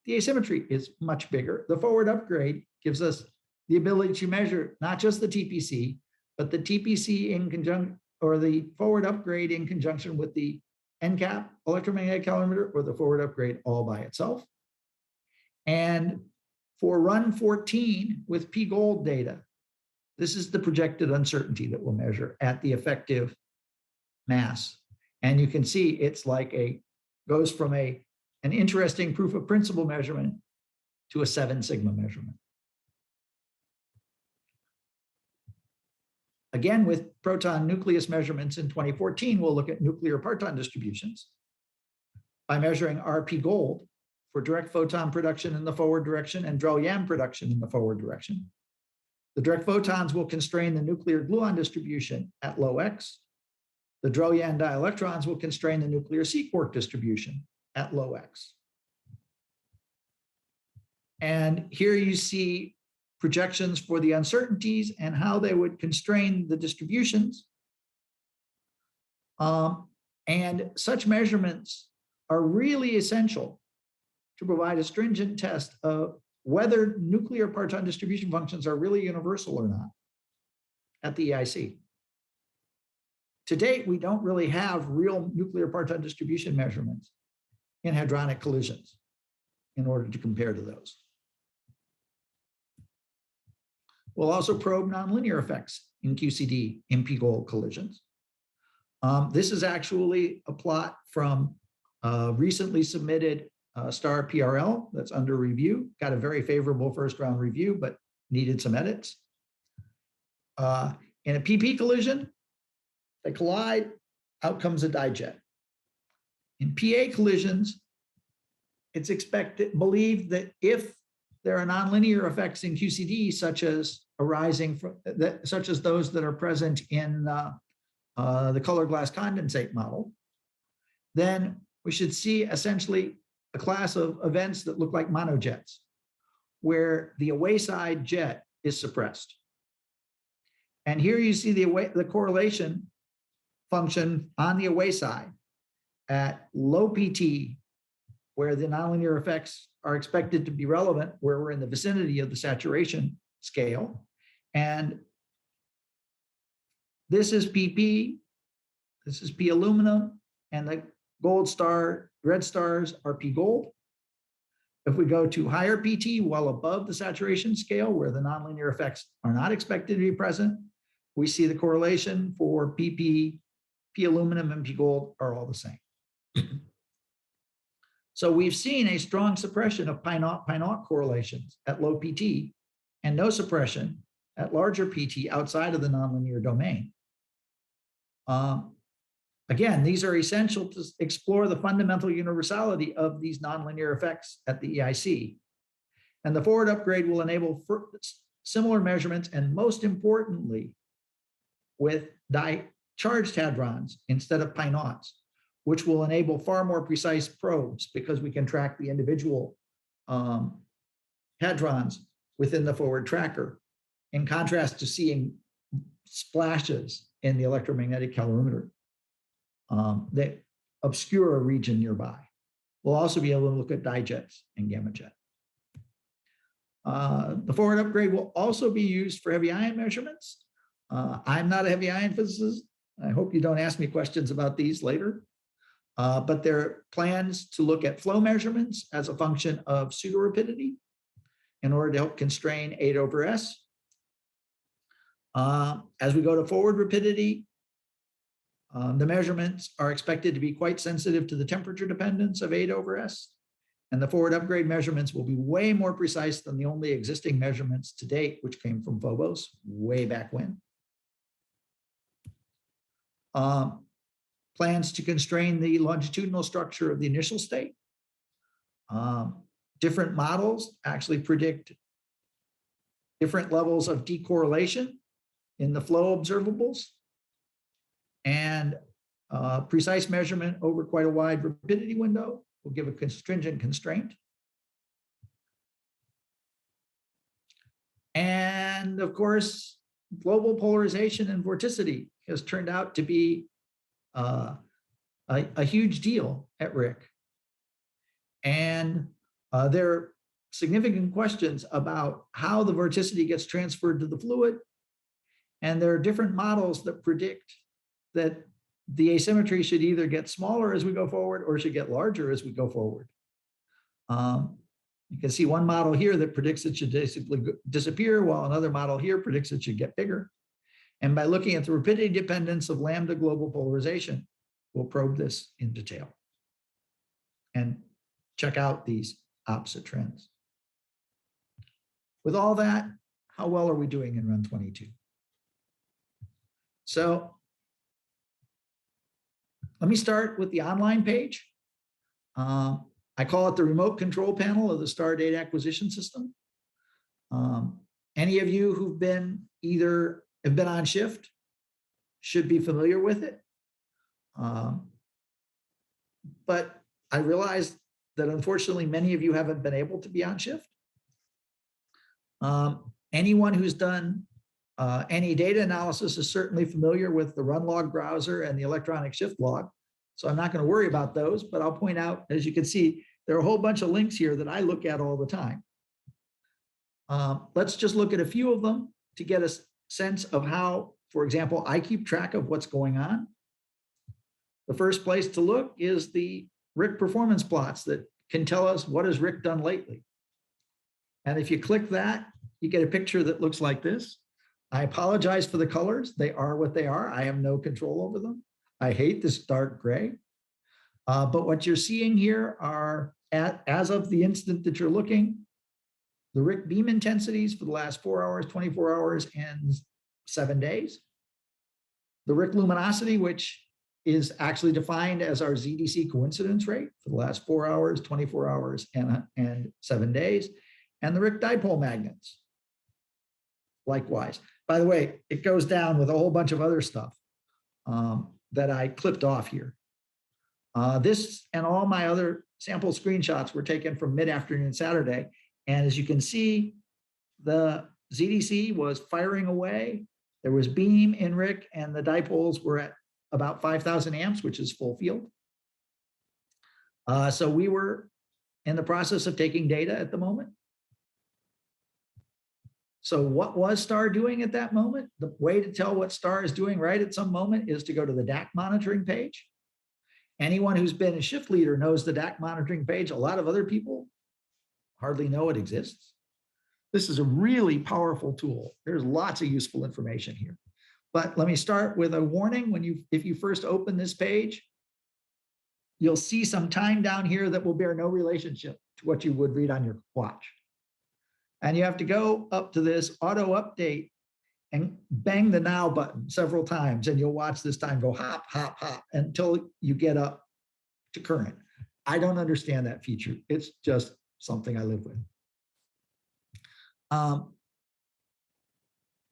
B: the asymmetry is much bigger. The forward upgrade gives us the ability to measure not just the TPC, but the TPC in conjunction, or the forward upgrade in conjunction with the NCAP electromagnetic calorimeter, or the forward upgrade all by itself. And for run 14 with P gold data, this is the projected uncertainty that we'll measure at the effective mass. And you can see it's like goes from an interesting proof of principle measurement to a 7 sigma measurement. Again, with proton nucleus measurements in 2014, we'll look at nuclear parton distributions by measuring RP gold for direct photon production in the forward direction and Drell-Yan production in the forward direction. The direct photons will constrain the nuclear gluon distribution at low X. The Drell-Yan dielectrons will constrain the nuclear C-quark distribution at low X. And here you see projections for the uncertainties and how they would constrain the distributions. And such measurements are really essential to provide a stringent test of whether nuclear parton distribution functions are really universal or not at the EIC. To date, we don't really have real nuclear parton distribution measurements in hadronic collisions in order to compare to those. We'll also probe nonlinear effects in QCD in P-gold collisions. This is actually a plot from recently submitted STAR PRL that's under review. Got a very favorable first round review, but needed some edits. In a PP collision, they collide, out comes a dijet. In PA collisions, it's believed that if there are nonlinear effects in QCD, such as arising from such as those that are present in the color glass condensate model, then we should see essentially a class of events that look like monojets, where the away side jet is suppressed. And here you see the correlation function on the away side at low PT, where the nonlinear effects are expected to be relevant, where we're in the vicinity of the saturation scale. And this is PP, this is P aluminum, and the gold star, red stars are P gold. If we go to higher PT, well above the saturation scale, where the nonlinear effects are not expected to be present, we see the correlation for PP, P aluminum, and P gold are all the same. So we've seen a strong suppression of pi-naught correlations at low PT and no suppression at larger PT outside of the nonlinear domain. Again, these are essential to explore the fundamental universality of these nonlinear effects at the EIC. And the forward upgrade will enable similar measurements, and most importantly, with charged hadrons instead of pi-naughts, which will enable far more precise probes because we can track the individual hadrons within the forward tracker, in contrast to seeing splashes in the electromagnetic calorimeter that obscure a region nearby. We'll also be able to look at dijets and gamma jet. The forward upgrade will also be used for heavy ion measurements. I'm not a heavy ion physicist. I hope you don't ask me questions about these later. But there are plans to look at flow measurements as a function of pseudorapidity in order to help constrain 8/S. As we go to forward rapidity, the measurements are expected to be quite sensitive to the temperature dependence of 8/S. And the forward upgrade measurements will be way more precise than the only existing measurements to date, which came from Phobos way back when. Plans to constrain the longitudinal structure of the initial state. Different models actually predict different levels of decorrelation in the flow observables, and precise measurement over quite a wide rapidity window will give a stringent constraint. And of course, global polarization and vorticity has turned out to be a huge deal at RIC. And there are significant questions about how the vorticity gets transferred to the fluid. And there are different models that predict that the asymmetry should either get smaller as we go forward or should get larger as we go forward. You can see one model here that predicts it should basically disappear, while another model here predicts it should get bigger. And by looking at the rapidity dependence of lambda global polarization, we'll probe this in detail and check out these opposite trends. With all that, how well are we doing in Run 22? So let me start with the online page. I call it the remote control panel of the star data acquisition system. Any of you who've been have been on shift should be familiar with it. But I realize that unfortunately many of you haven't been able to be on shift. Anyone who's done any data analysis is certainly familiar with the run log browser and the electronic shift log. So I'm not going to worry about those, but I'll point out, as you can see, there are a whole bunch of links here that I look at all the time. Let's just look at a few of them to get a sense of how, for example, I keep track of what's going on. The first place to look is the RIC performance plots that can tell us what has RIC done lately. And if you click that, you get a picture that looks like this. I apologize for the colors. They are what they are. I have no control over them. I hate this dark gray. But what you're seeing here are, as of the instant that you're looking, the RIC beam intensities for the last 4 hours, 24 hours, and 7 days. The RIC luminosity, which is actually defined as our ZDC coincidence rate for the last 4 hours, 24 hours, and 7 days. And the Rick dipole magnets, likewise. By the way, it goes down with a whole bunch of other stuff that I clipped off here. This and all my other sample screenshots were taken from mid-afternoon Saturday. And as you can see, the ZDC was firing away. There was beam in Rick, and the dipoles were at about 5,000 amps, which is full field. So we were in the process of taking data at the moment. So what was STAR doing at that moment? The way to tell what STAR is doing right at some moment is to go to the DAC monitoring page. Anyone who's been a shift leader knows the DAC monitoring page. A lot of other people hardly know it exists. This is a really powerful tool. There's lots of useful information here. But let me start with a warning. If you first open this page, you'll see some time down here that will bear no relationship to what you would read on your watch. And you have to go up to this auto update and bang the now button several times, and you'll watch this time go hop, hop, hop until you get up to current. I don't understand that feature. It's just something I live with.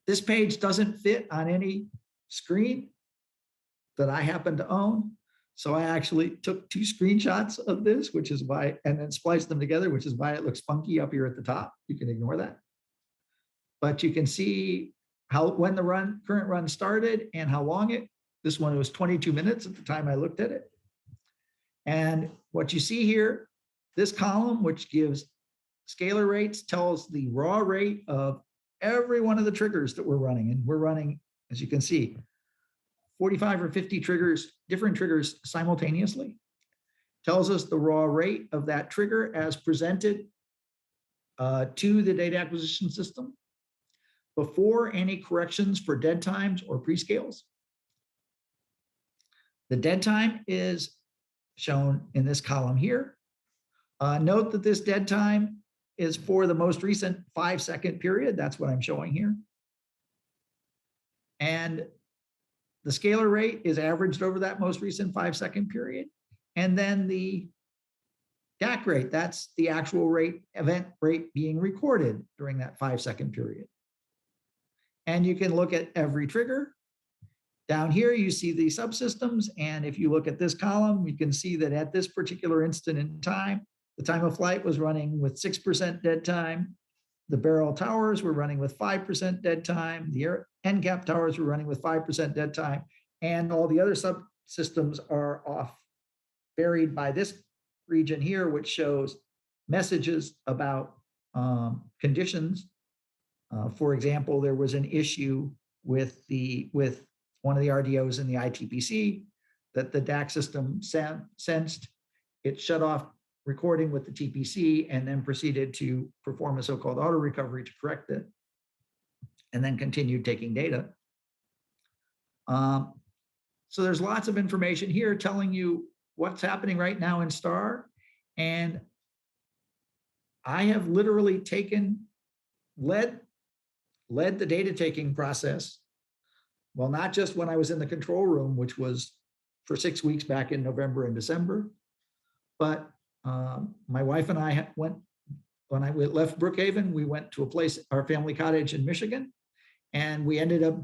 B: This page doesn't fit on any screen that I happen to own. So I actually took 2 screenshots of this, which is why, and then spliced them together, which is why it looks funky up here at the top. You can ignore that. But you can see when the current run started and how long this one was 22 minutes at the time I looked at it. And what you see here, this column, which gives scalar rates, tells the raw rate of every one of the triggers that we're running. And we're running, as you can see, 45 or 50 triggers, different triggers simultaneously. Tells us the raw rate of that trigger as presented to the data acquisition system before any corrections for dead times or prescales. The dead time is shown in this column here. Note that this dead time is for the most recent 5-second period. That's what I'm showing here. And the scalar rate is averaged over that most recent 5-second period. And then the DAC rate, that's the actual rate, event rate being recorded during that 5-second period. And you can look at every trigger. Down here, you see the subsystems. And if you look at this column, you can see that at this particular instant in time, the time of flight was running with 6% dead time. The barrel towers were running with 5% dead time. The end cap towers were running with 5% dead time. And all the other subsystems are off, buried by this region here, which shows messages about conditions. For example, there was an issue with one of the RDOs in the ITPC that the DAC system sensed. It shut off recording with the TPC and then proceeded to perform a so-called auto recovery to correct it, and then continued taking data. So there's lots of information here telling you what's happening right now in STAR. And I have literally led the data taking process. Well, not just when I was in the control room, which was for 6 weeks back in November and December, but my wife and I went, when I left Brookhaven, we went to a place, our family cottage in Michigan, and we ended up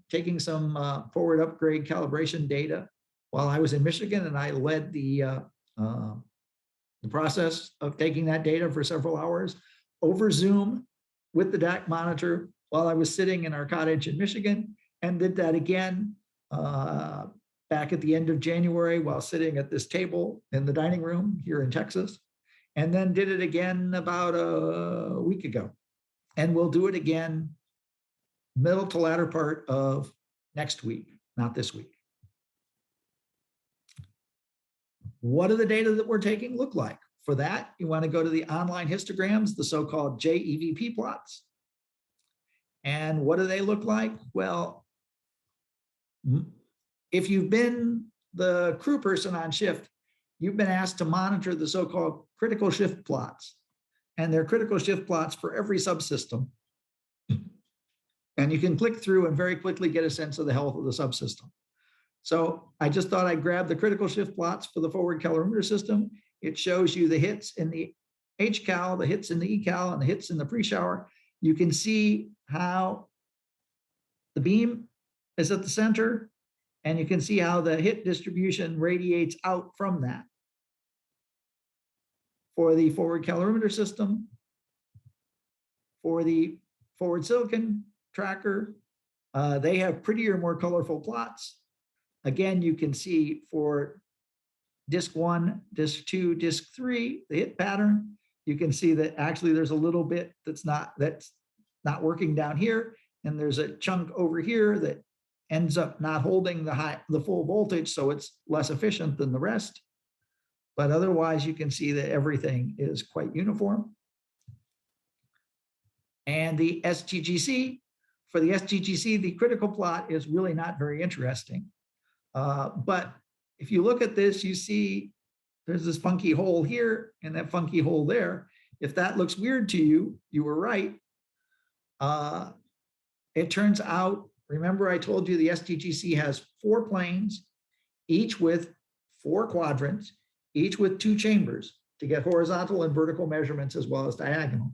B: taking some forward upgrade calibration data while I was in Michigan, and I led the process of taking that data for several hours over Zoom with the DAC monitor while I was sitting in our cottage in Michigan, and did that again back at the end of January while sitting at this table in the dining room here in Texas, and then did it again about a week ago. And we'll do it again middle to latter part of next week, not this week. What do the data that we're taking look like? For that, you want to go to the online histograms, the so-called JEVP plots. And what do they look like? Well, if you've been the crew person on shift, you've been asked to monitor the so-called critical shift plots. And they're critical shift plots for every subsystem. And you can click through and very quickly get a sense of the health of the subsystem. So I just thought I'd grab the critical shift plots for the forward calorimeter system. It shows you the hits in the HCal, the hits in the ECal, and the hits in the pre-shower. You can see how the beam is at the center, and you can see how the hit distribution radiates out from that. For the forward calorimeter system, for the forward silicon tracker, they have prettier, more colorful plots. Again, you can see for disk 1, disk 2, disk 3, the hit pattern. You can see that actually there's a little bit that's not working down here, and there's a chunk over here that ends up not holding the full voltage, so it's less efficient than the rest. But otherwise, you can see that everything is quite uniform. And the SGGC, for the SGGC, the critical plot is really not very interesting. But if you look at this, you see there's this funky hole here and that funky hole there. If that looks weird to you, you were right. It turns out, remember I told you the SGGC has 4 planes, each with 4 quadrants, each with 2 chambers to get horizontal and vertical measurements as well as diagonal.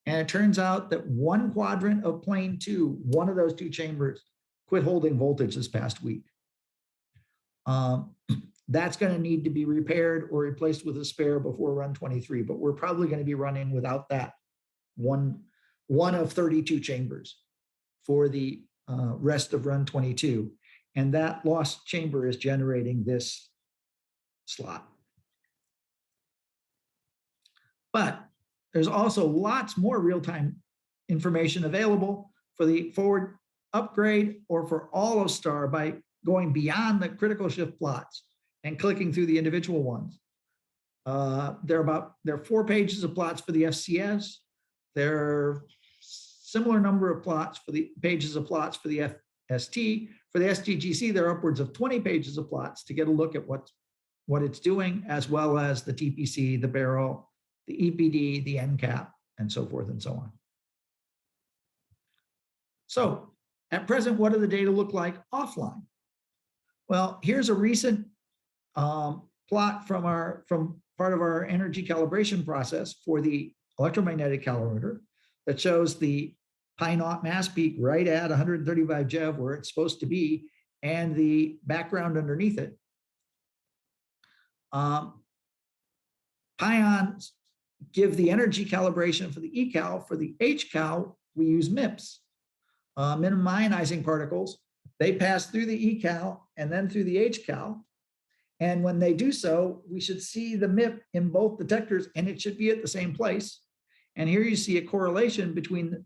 B: And it turns out that 1 quadrant of plane 2, one of those 2 chambers, quit holding voltage this past week. That's going to need to be repaired or replaced with a spare before run 23, but we're probably going to be running without that one of 32 chambers for the rest of run 22. And that lost chamber is generating this slot. But there's also lots more real-time information available for the forward upgrade or for all of STAR by going beyond the critical shift plots and clicking through the individual ones. There are 4 pages of plots for the FCS. There are similar number of plots for the pages of plots for the FST. For the SGGC, there are upwards of 20 pages of plots to get a look at what it's doing, as well as the TPC, the barrel, the EPD, the NCAP, and so forth and so on. So at present, what do the data look like offline? Well, here's a recent plot from part of our energy calibration process for the electromagnetic calorimeter that shows the pi naught mass peak right at 135 JeV where it's supposed to be, and the background underneath it. Pions give the energy calibration for the ECal. For the HCal, we use MIPS, minimum ionizing particles. They pass through the ECal and then through the HCal. And when they do so, we should see the MIP in both detectors, and it should be at the same place. And here you see a correlation between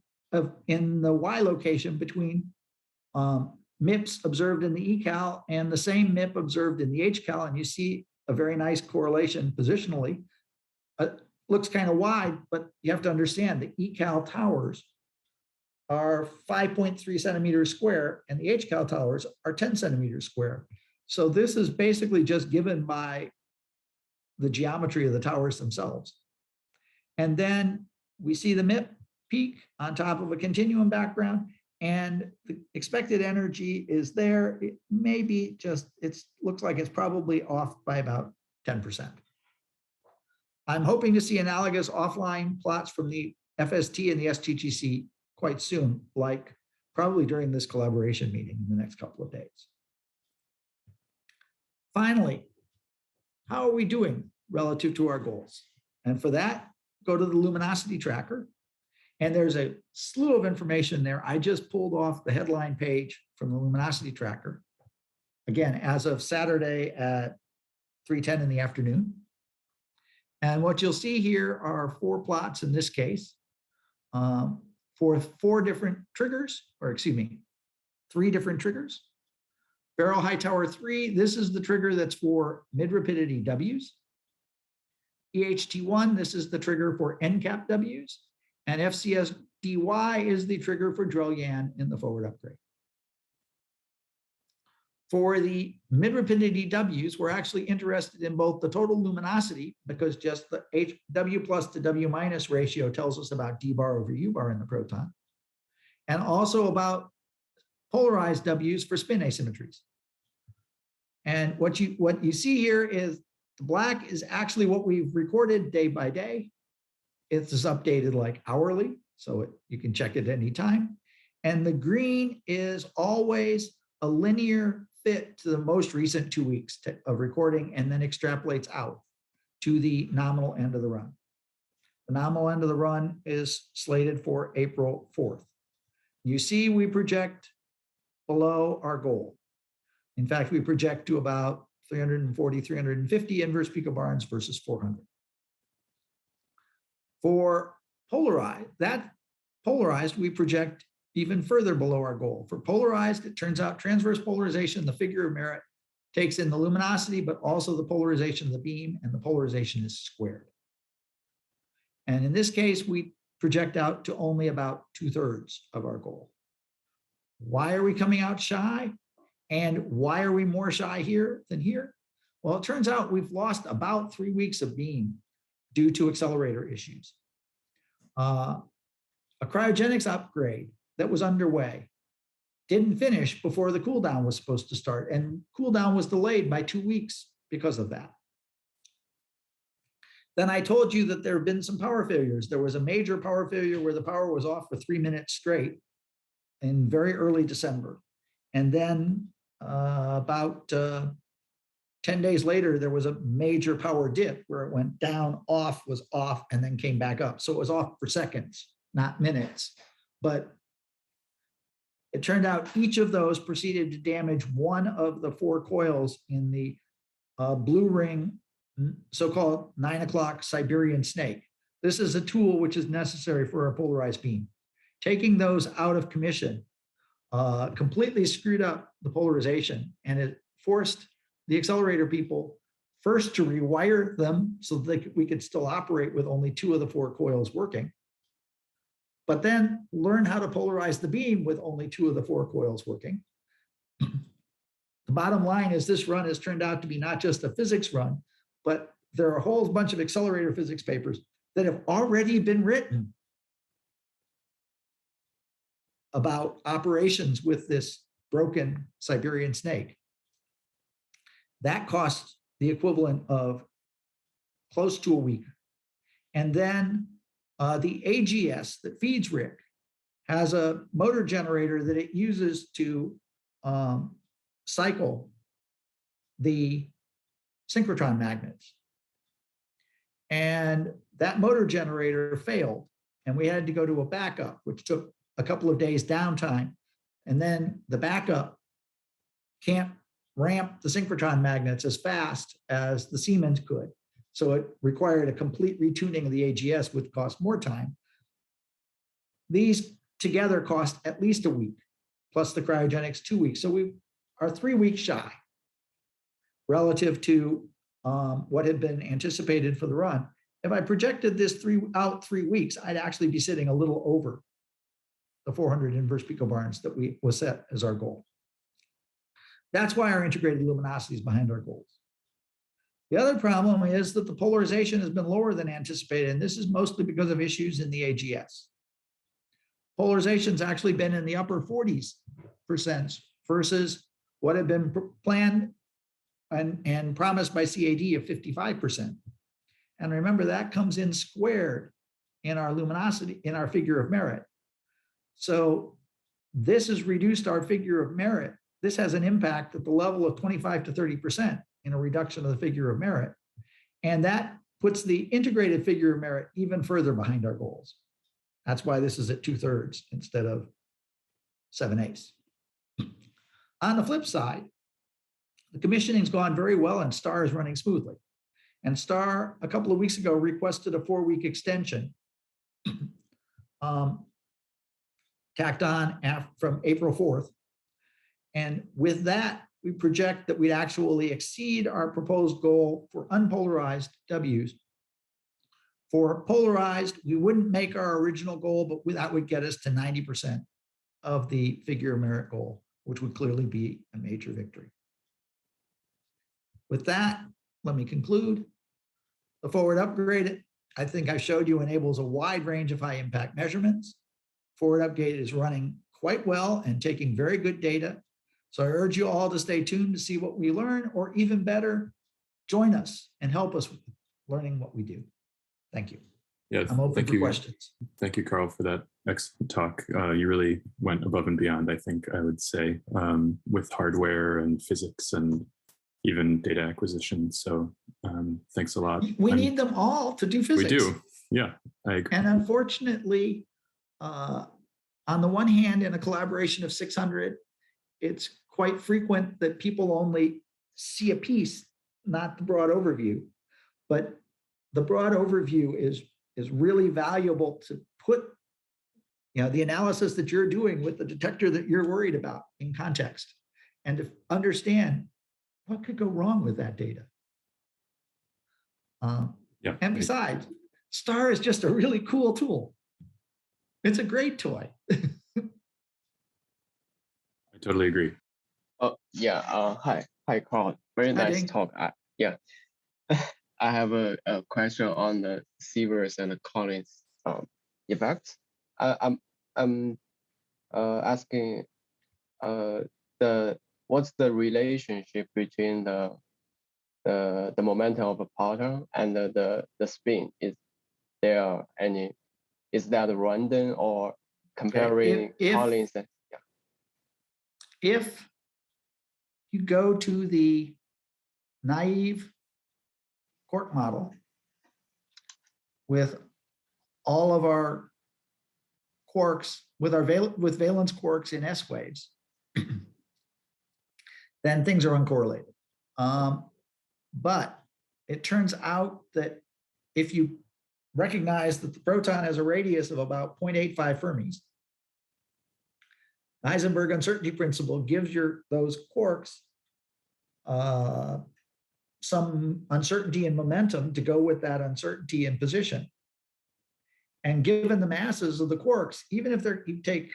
B: in the Y location between MIPS observed in the ECal and the same MIP observed in the HCal. And you see a very nice correlation positionally. Looks kind of wide, but you have to understand the ECal towers are 5.3 centimeters square and the HCal towers are 10 centimeters square. So this is basically just given by the geometry of the towers themselves. And then we see the MIP peak on top of a continuum background, and the expected energy is there. It may be just, it looks like it's probably off by about 10%. I'm hoping to see analogous offline plots from the FST and the SGGC quite soon, like probably during this collaboration meeting in the next couple of days. Finally, how are we doing relative to our goals? And for that, go to the luminosity tracker. And there's a slew of information there. I just pulled off the headline page from the luminosity tracker. Again, as of Saturday at 3:10 in the afternoon. And what you'll see here are 4 plots in this case for 4 different triggers, or excuse me, 3 different triggers. Barrel Hightower 3, this is the trigger that's for mid-rapidity Ws. EHT1, this is the trigger for NCAP Ws. And FCS-DY is the trigger for Drell-Yan in the forward upgrade. For the mid-rapidity Ws, we're actually interested in both the total luminosity, because just the W plus to W minus ratio tells us about D bar over U bar in the proton, and also about polarized Ws for spin asymmetries. And what you see here is the black is actually what we've recorded day by day. It's updated like hourly, so you can check it anytime. And the green is always a linear fit to the most recent 2 weeks of recording, and then extrapolates out to the nominal end of the run. The nominal end of the run is slated for April 4th. You see, we project below our goal. In fact, we project to about 340, 350 inverse picobarns versus 400. For polarized, we project even further below our goal. For polarized, it turns out transverse polarization, the figure of merit, takes in the luminosity, but also the polarization of the beam, and the polarization is squared. And in this case, we project out to only about 2/3 of our goal. Why are we coming out shy? And why are we more shy here than here? Well, it turns out we've lost about 3 weeks of beam due to accelerator issues. A cryogenics upgrade that was underway didn't finish before the cool down was supposed to start, and cool down was delayed by 2 weeks because of that. Then I told you that there have been some power failures. There was a major power failure where the power was off for 3 minutes straight in very early December. And then about 10 days later, there was a major power dip where it went down, off, was off, and then came back up. So it was off for seconds, not minutes. But it turned out each of those proceeded to damage one of the 4 coils in the blue ring, so-called 9 o'clock Siberian snake. This is a tool which is necessary for a polarized beam. Taking those out of commission completely screwed up the polarization, and it forced the accelerator people first to rewire them so that we could still operate with only 2 of the 4 coils working, but then learn how to polarize the beam with only 2 of the 4 coils working. The bottom line is this run has turned out to be not just a physics run, but there are a whole bunch of accelerator physics papers that have already been written about operations with this broken Siberian snake. That costs the equivalent of close to a week. And then the AGS that feeds Rick has a motor generator that it uses to cycle the synchrotron magnets. And that motor generator failed, and we had to go to a backup, which took a couple of days downtime. And then the backup can't ramp the synchrotron magnets as fast as the Siemens could. So it required a complete retuning of the AGS, which cost more time. These together cost at least a week, plus the cryogenics 2 weeks. So we are 3 weeks shy relative to what had been anticipated for the run. If I projected this 3 weeks, I'd actually be sitting a little over the 400 inverse picobarns that was set as our goal. That's why our integrated luminosity is behind our goals. The other problem is that the polarization has been lower than anticipated, and this is mostly because of issues in the AGS. Polarization's actually been in the upper 40% versus what had been planned and promised by CAD of 55%. And remember, that comes in squared in our luminosity, in our figure of merit. So this has reduced our figure of merit. This has an impact at the level of 25 to 30% in a reduction of the figure of merit. And that puts the integrated figure of merit even further behind our goals. That's why this is at 2/3 instead of 7/8. On the flip side, the commissioning's gone very well and STAR is running smoothly. And STAR, a couple of weeks ago, requested a 4-week extension tacked on from April 4th. And with that, we project that we'd actually exceed our proposed goal for unpolarized Ws. For polarized, we wouldn't make our original goal, but that would get us to 90% of the figure of merit goal, which would clearly be a major victory. With that, let me conclude. The forward upgrade, I think I showed you, enables a wide range of high impact measurements. Forward upgrade is running quite well and taking very good data. So I urge you all to stay tuned to see what we learn, or even better, join us and help us with learning what we do. Thank you.
D: Yeah,
B: I'm open
D: thank
B: for
D: you.
B: questions.
D: Thank you, Carl, for that excellent talk. You really went above and beyond, I think I would say, with hardware and physics and even data acquisition. So thanks a lot.
B: We need them all to do physics.
D: We do. Yeah, I agree.
B: And unfortunately, on the one hand, in a collaboration of 600, it's quite frequent that people only see a piece, not the broad overview. But the broad overview is really valuable to put, the analysis that you're doing with the detector that you're worried about in context, and to understand what could go wrong with that data.
D: Yeah.
B: And besides, STAR is just a really cool tool. It's a great toy.
D: I totally agree.
E: Oh, yeah. Hi, Carl. Very nice talk. Yeah. I have a question on the Sievers and the Collins effects. I'm asking what's the relationship between the momentum of a pattern and the spin? Is that random, or comparing Collins?
B: If you go to the naive quark model with all of our quarks, with valence quarks in S waves, then things are uncorrelated. But it turns out that if you recognize that the proton has a radius of about 0.85 Fermis, the Heisenberg uncertainty principle gives those quarks some uncertainty and momentum to go with that uncertainty in position. And given the masses of the quarks, even if you take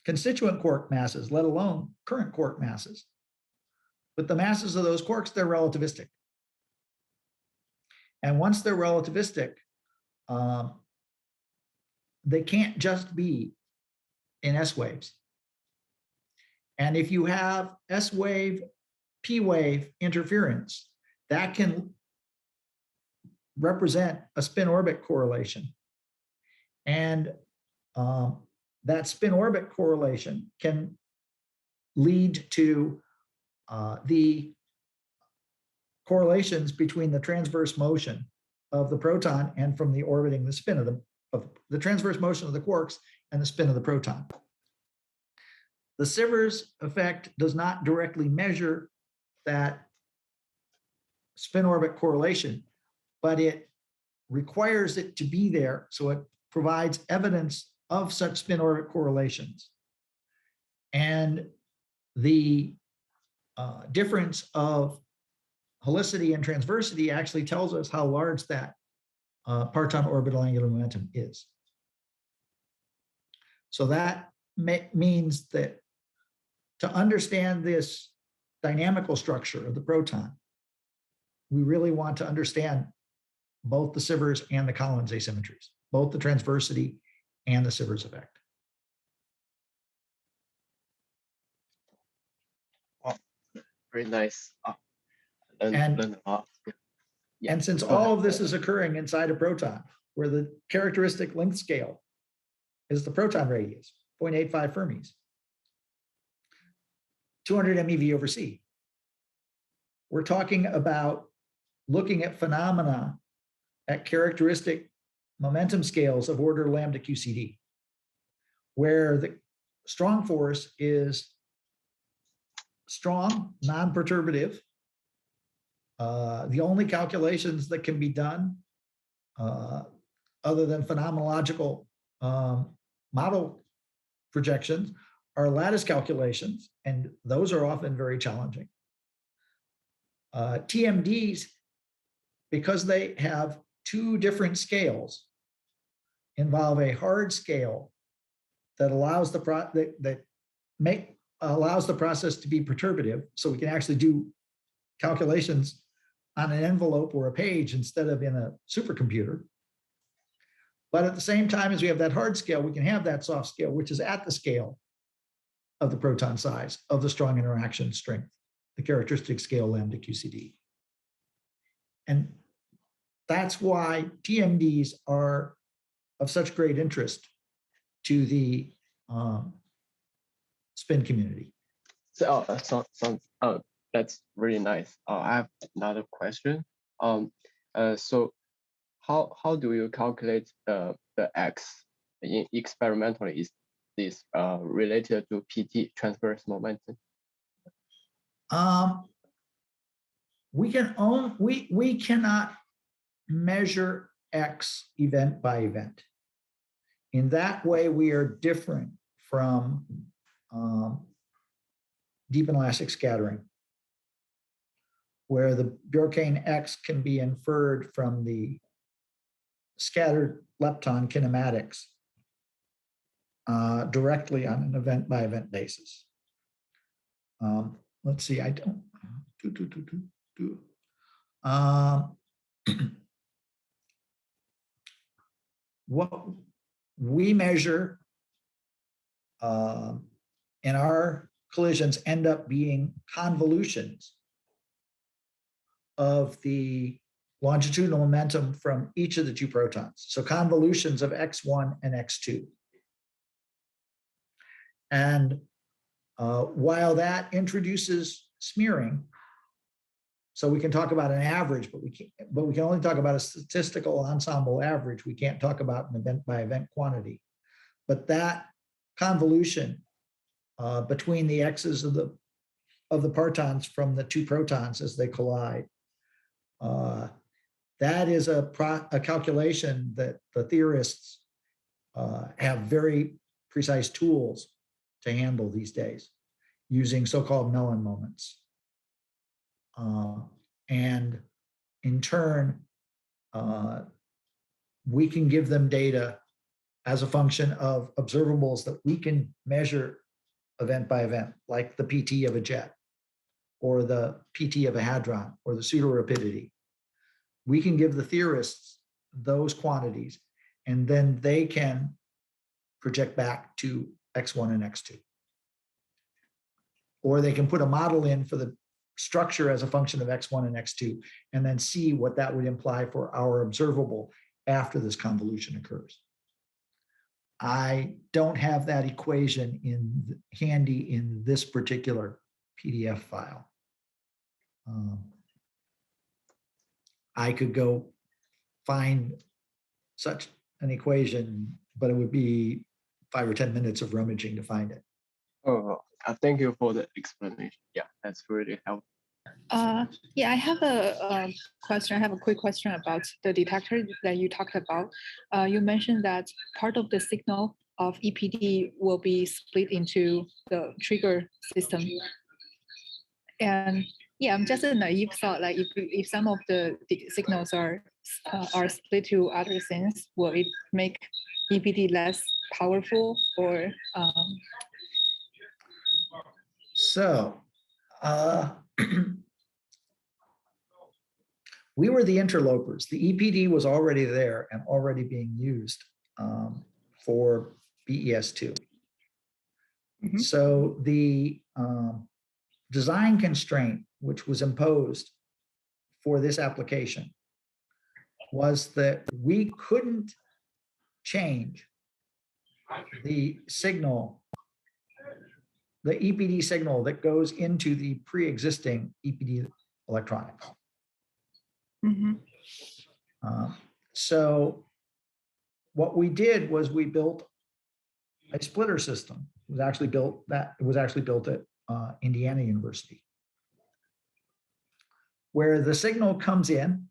B: constituent quark masses, let alone current quark masses, but the masses of those quarks, they're relativistic. And once they're relativistic, they can't just be in S waves. And if you have S wave, P wave interference, that can represent a spin orbit correlation. And that spin orbit correlation can lead to the correlations between the transverse motion of the proton and from the orbiting the spin of the transverse motion of the quarks and the spin of the proton. The Sievers effect does not directly measure that spin orbit correlation, but it requires it to be there, so it provides evidence of such spin orbit correlations. And the difference of helicity and transversity actually tells us how large that parton orbital angular momentum is. So that means that to understand this dynamical structure of the proton, we really want to understand both the Sievers and the Collins asymmetries, both the transversity and the Sievers effect.
E: Oh, very nice.
B: And since all of this is occurring inside a proton, where the characteristic length scale is the proton radius, 0.85 Fermis, 200 MeV over C. We're talking about looking at phenomena at characteristic momentum scales of order lambda QCD, where the strong force is strong, non-perturbative. The only calculations that can be done other than phenomenological model projections are lattice calculations, and those are often very challenging. TMDs, because they have two different scales, involve a hard scale that allows the process to be perturbative, so we can actually do calculations on an envelope or a page instead of in a supercomputer. But at the same time as we have that hard scale, we can have that soft scale, which is at the scale of the proton size, of the strong interaction strength, the characteristic scale lambda QCD. And that's why TMDs are of such great interest to the spin community.
E: So, that's really nice. I have another question. So how do you calculate the X experimentally? Is this related to PT, transverse momentum?
B: We cannot measure X event by event. In that way, we are different from deep inelastic scattering, where the Bjorkane X can be inferred from the scattered lepton kinematics directly on an event by event basis. Let's see, I don't what we measure in our collisions end up being convolutions of the longitudinal momentum from each of the two protons. So convolutions of X1 and X2. And while that introduces smearing, so we can talk about an average, but we can only talk about a statistical ensemble average. We can't talk about an event by event quantity. But that convolution between the X's of the partons from the two protons as they collide, that is a calculation that the theorists have very precise tools to handle these days using so-called Mellon moments. And in turn, we can give them data as a function of observables that we can measure event by event, like the PT of a jet, or the PT of a hadron, or the pseudo-rapidity. We can give the theorists those quantities, and then they can project back to X1 and X2. Or they can put a model in for the structure as a function of X1 and X2, and then see what that would imply for our observable after this convolution occurs. I don't have that equation handy in this particular PDF file. I could go find such an equation, but it would be 5 or 10 minutes of rummaging to find it.
E: Oh, thank you for the explanation. Yeah, that's really helpful.
F: Yeah, I have a question. I have a quick question about the detector that you talked about. You mentioned that part of the signal of EPD will be split into the trigger system. And yeah, I'm just a naive thought, like if some of the signals are split to other things, will it make EPD less powerful or?
B: So, we were the interlopers. The EPD was already there and already being used for BES2. Mm-hmm. So the design constraint, which was imposed for this application, was that we couldn't change the signal, the EPD signal that goes into the pre-existing EPD electronics.
F: Mm-hmm.
B: So what we did was we built a splitter system. It was actually built at Indiana University, where the signal comes in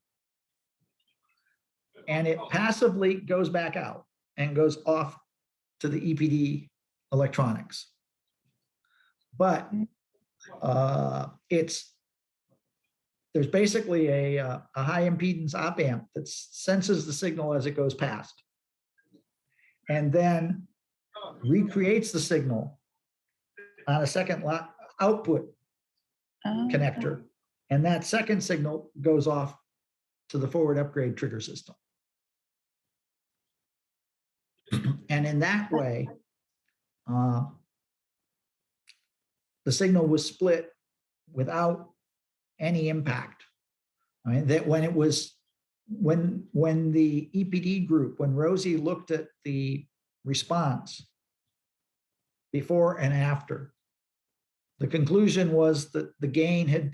B: and it passively goes back out and goes off to the EPD electronics. But there's basically a high impedance op amp that senses the signal as it goes past, and then recreates the signal on a second output connector. And that second signal goes off to the forward upgrade trigger system. And in that way, the signal was split without any impact. I mean, that when it was, when the EPD group, when Rosie looked at the response before and after, the conclusion was that the gain had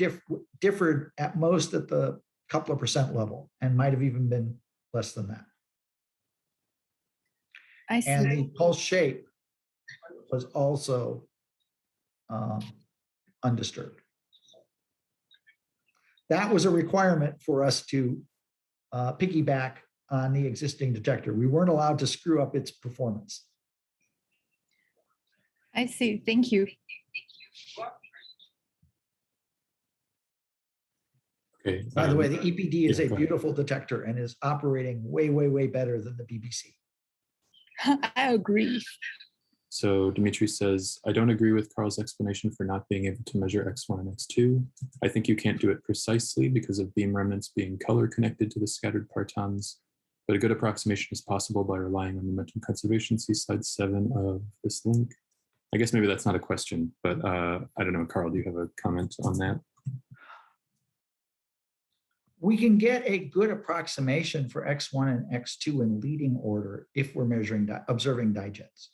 B: differed at most at the couple of percent level and might have even been less than that.
F: I see.
B: And the pulse shape was also undisturbed. That was a requirement for us to piggyback on the existing detector. We weren't allowed to screw up its performance.
F: I see. Thank you.
D: Okay.
B: By the way, the EPD is
D: yeah,
B: a
D: go ahead.
B: beautiful detector and is operating way, way, way better than the BBC.
F: I agree.
D: So Dimitri says, I don't agree with Carl's explanation for not being able to measure X1 and X2. I think you can't do it precisely because of beam remnants being color connected to the scattered partons, but a good approximation is possible by relying on momentum conservation. See slide 7 of this link. I guess maybe that's not a question, but I don't know, Carl, do you have a comment on that?
B: We can get a good approximation for X1 and X2 in leading order if we're measuring, observing dijets.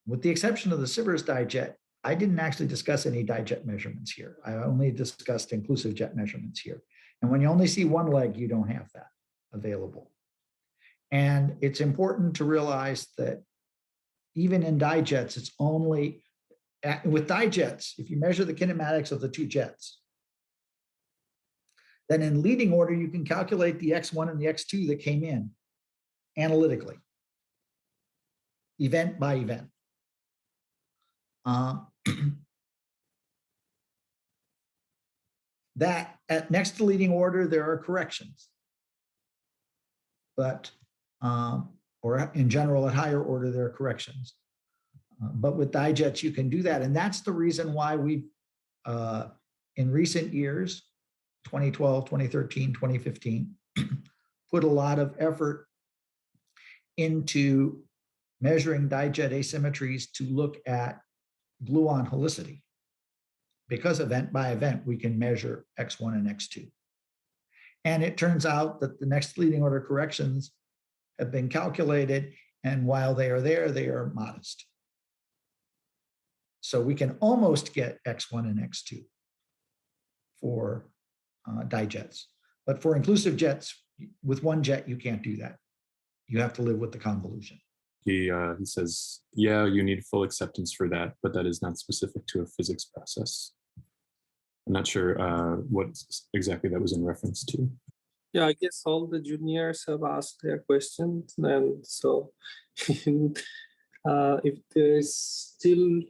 B: With the exception of the Sivers dijet, I didn't actually discuss any dijet measurements here. I only discussed inclusive jet measurements here. And when you only see one leg, you don't have that available. And it's important to realize that even in dijets, it's only, with dijets, if you measure the kinematics of the two jets, then in leading order, you can calculate the X1 and the X2 that came in analytically, event by event. That next to leading order, there are corrections. But, or in general, at higher order, there are corrections. But with dijets, you can do that. And that's the reason why we, in recent years, 2012, 2013, 2015, put a lot of effort into measuring dijet asymmetries to look at gluon helicity. Because event by event, we can measure X1 and X2. And it turns out that the next leading order corrections have been calculated, and while they are there, they are modest. So we can almost get X1 and X2 for dijets. But for inclusive jets, with one jet, you can't do that. You have to live with the convolution.
D: He says, yeah, you need full acceptance for that, but that is not specific to a physics process. I'm not sure what exactly that was in reference to.
G: Yeah, I guess all the juniors have asked their questions. And so if there is still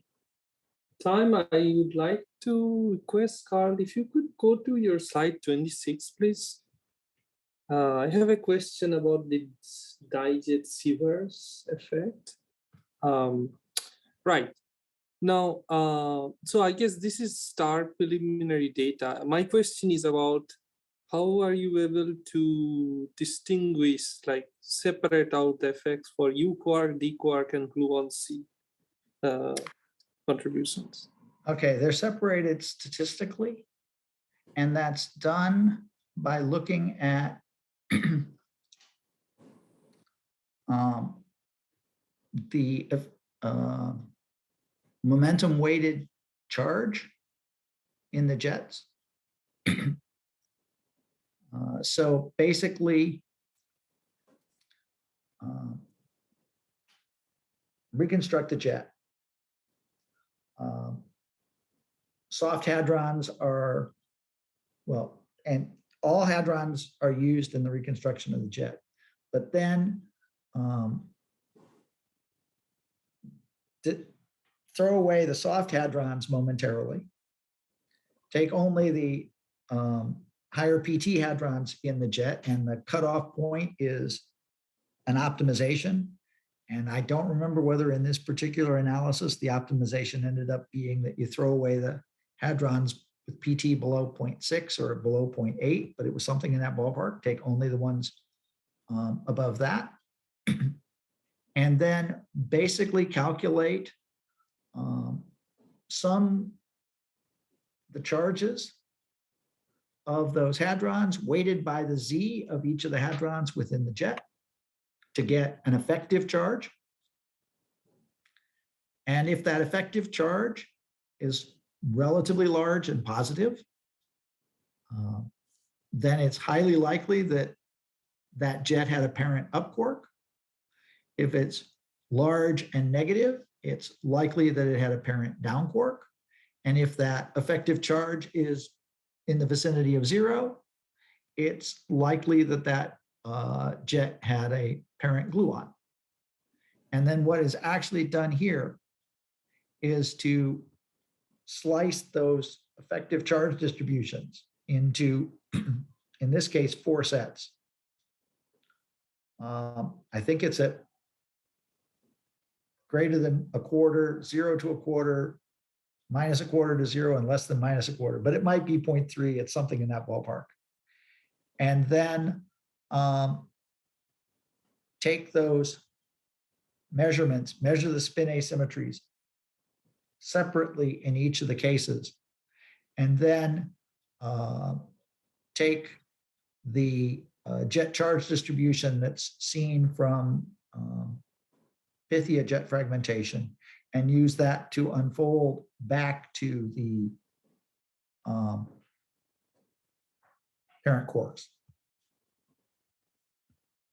G: time, I would like to request Carl, if you could go to your slide 26, please. I have a question about the dijet Sivers effect. Right. Now, so I guess this is start preliminary data. My question is about how are you able to distinguish, like separate out the effects for U quark, D quark, and gluon C contributions? Okay,
B: they're separated statistically, and that's done by looking at the momentum weighted charge in the jets. So basically, reconstruct the jet. Soft hadrons are, well, and all hadrons are used in the reconstruction of the jet, but then throw away the soft hadrons momentarily, take only the higher PT hadrons in the jet, and the cutoff point is an optimization. And I don't remember whether in this particular analysis, the optimization ended up being that you throw away the hadrons with PT below 0.6 or below 0.8, but it was something in that ballpark. Take only the ones above that. And then basically calculate sum the charges of those hadrons weighted by the Z of each of the hadrons within the jet to get an effective charge. And if that effective charge is relatively large and positive, then it's highly likely that that jet had a parent up quark. If it's large and negative, it's likely that it had a parent down quark. And if that effective charge is in the vicinity of 0, it's likely that that jet had a parent gluon. And then what is actually done here is to slice those effective charge distributions into, in this case, 4 sets. I think it's at greater than a quarter, 0 to a quarter, minus a quarter to 0, and less than minus a quarter, but it might be 0.3. It's something in that ballpark. And then take those measurements, measure the spin asymmetries separately in each of the cases, and then take the jet charge distribution that's seen from Pythia jet fragmentation and use that to unfold back to the parent quarks.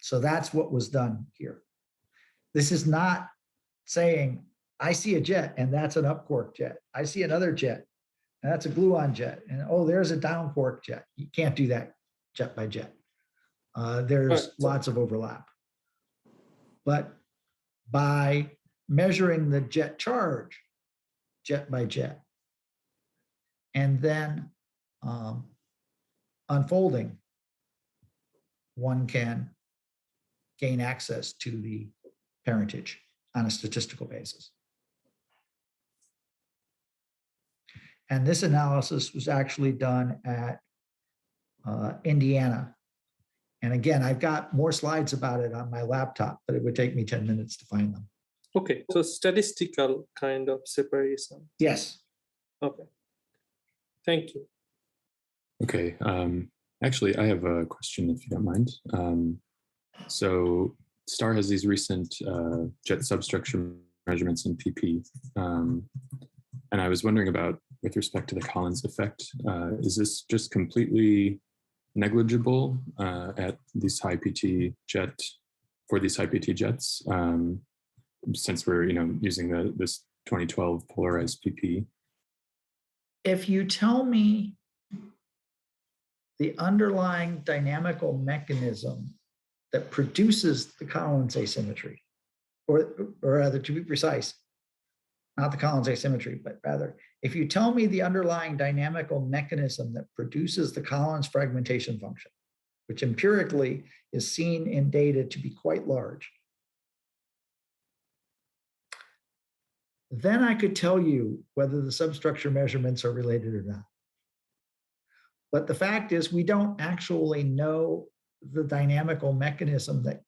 B: So that's what was done here. This is not saying, I see a jet and that's an up quark jet. I see another jet and that's a gluon jet. And oh, there's a down quark jet. You can't do that jet by jet. There's lots of overlap. But by measuring the jet charge jet by jet and then unfolding, one can gain access to the parentage on a statistical basis. And this analysis was actually done at Indiana. And again, I've got more slides about it on my laptop, but it would take me 10 minutes to find them.
G: Okay, so statistical kind of separation.
B: Yes.
G: Okay, thank you.
D: Okay, actually, I have a question if you don't mind. So STAR has these recent jet substructure measurements in PP. And I was wondering about, with respect to the Collins effect, is this just completely negligible at these high PT jet, for these high PT jets, since we're using this 2012 polarized PP?
B: If you tell me the underlying dynamical mechanism that produces the Collins asymmetry, or rather, to be precise, not the Collins asymmetry, but rather, if you tell me the underlying dynamical mechanism that produces the Collins fragmentation function, which empirically is seen in data to be quite large, then I could tell you whether the substructure measurements are related or not. But the fact is, we don't actually know the dynamical mechanism that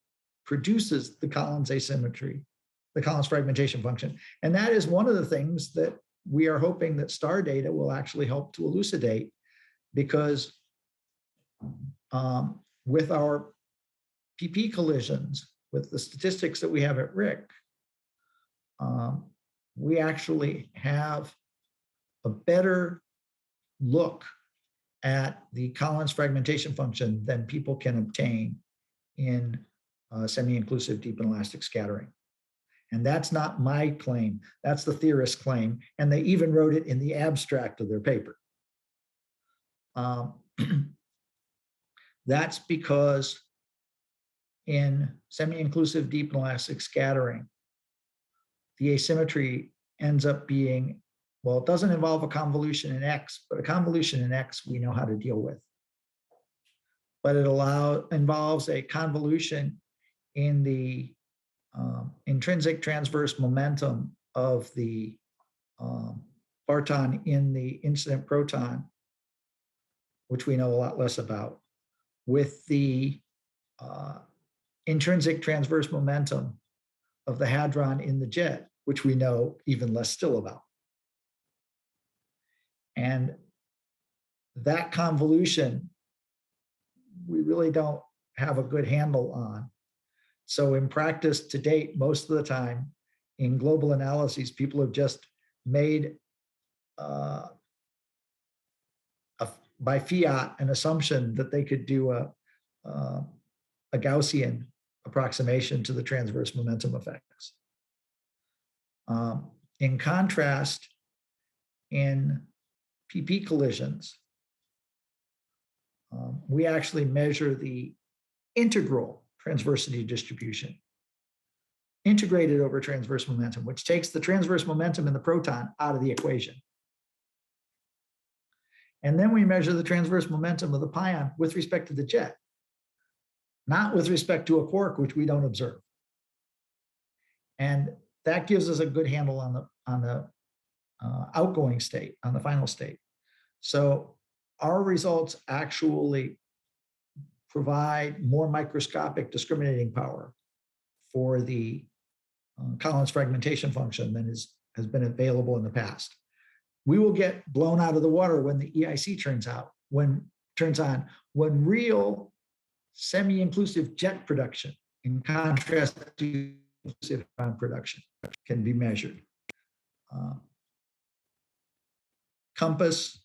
B: produces the Collins asymmetry, the Collins fragmentation function. And that is one of the things that we are hoping that STAR data will actually help to elucidate, because with our PP collisions, with the statistics that we have at RIC, we actually have a better look at the Collins fragmentation function than people can obtain in semi-inclusive deep inelastic scattering. And that's not my claim, that's the theorist's claim. And they even wrote it in the abstract of their paper. That's because in semi-inclusive deep inelastic scattering, the asymmetry ends up being, well, it doesn't involve a convolution in X, but a convolution in X we know how to deal with. But it involves a convolution in the intrinsic transverse momentum of the parton in the incident proton, which we know a lot less about, with the intrinsic transverse momentum of the hadron in the jet, which we know even less still about. And that convolution, we really don't have a good handle on. So in practice to date, most of the time in global analyses, people have just made by fiat an assumption that they could do a Gaussian approximation to the transverse momentum effects. In contrast, in PP collisions, we actually measure the integral transversity distribution integrated over transverse momentum, which takes the transverse momentum in the proton out of the equation. And then we measure the transverse momentum of the pion with respect to the jet, not with respect to a quark, which we don't observe. And that gives us a good handle on the outgoing state, on the final state. So our results actually provide more microscopic discriminating power for the Collins fragmentation function than has been available in the past. We will get blown out of the water when the EIC turns on, when real semi-inclusive jet production, in contrast to inclusive production, can be measured. Compass,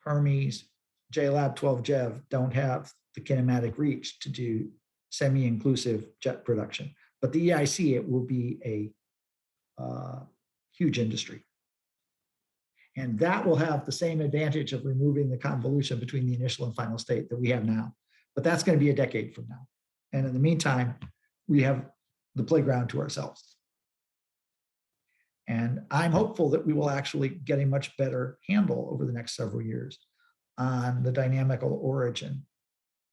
B: Hermes, JLab 12JEV don't have the kinematic reach to do semi-inclusive jet production. But the EIC, it will be a huge industry. And that will have the same advantage of removing the convolution between the initial and final state that we have now. But that's going to be a decade from now. And in the meantime, we have the playground to ourselves. And I'm hopeful that we will actually get a much better handle over the next several years on the dynamical origin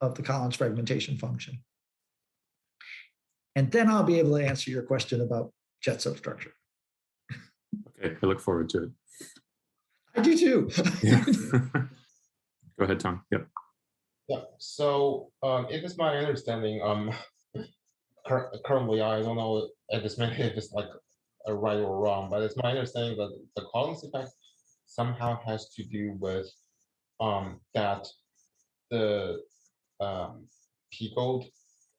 B: of the Collins fragmentation function. And then I'll be able to answer your question about jet substructure.
D: Okay, I look forward to it.
B: I do too.
D: Yeah. Go ahead, Tom. Yep.
H: Yeah. So it is my understanding. Currently, I don't know at this minute if it's like a right or wrong, but it's my understanding that the Collins effect somehow has to do with that the P gold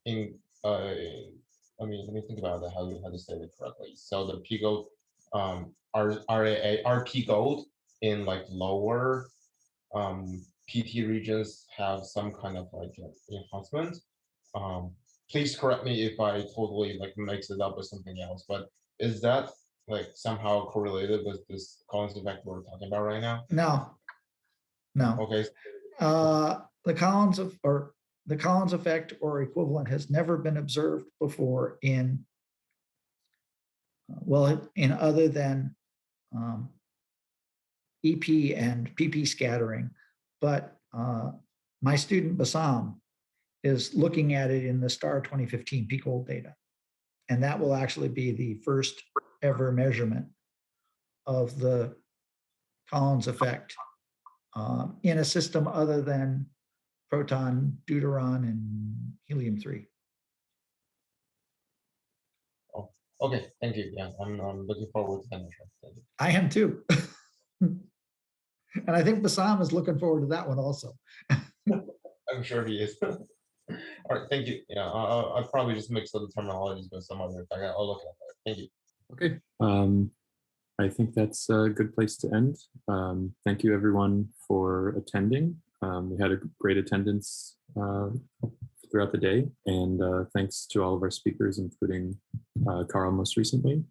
H: in let me think about that, how to say it correctly. So the P gold RP gold in like lower PT regions have some kind of like enhancement. Please correct me if I totally like mix it up with something else, but is that like somehow correlated with this Collins effect we're talking about right now?
B: No.
H: Okay.
B: The Collins effect or equivalent has never been observed before in other than EP and PP scattering, but my student Bassam is looking at it in the STAR 2015 peak gold data. And that will actually be the first ever measurement of the Collins effect in a system other than proton, deuteron, and helium-3.
H: Oh, okay, thank you. Yeah, I'm looking forward to that.
B: I am too. And I think Bassam is looking forward to that one also.
H: I'm sure he is. All right, thank you. Yeah, I'll probably just mix up the terminologies with some other. I'll look at that. Thank you.
D: Okay. I think that's a good place to end. Thank you everyone for attending. We had a great attendance throughout the day, and thanks to all of our speakers, including Carl most recently.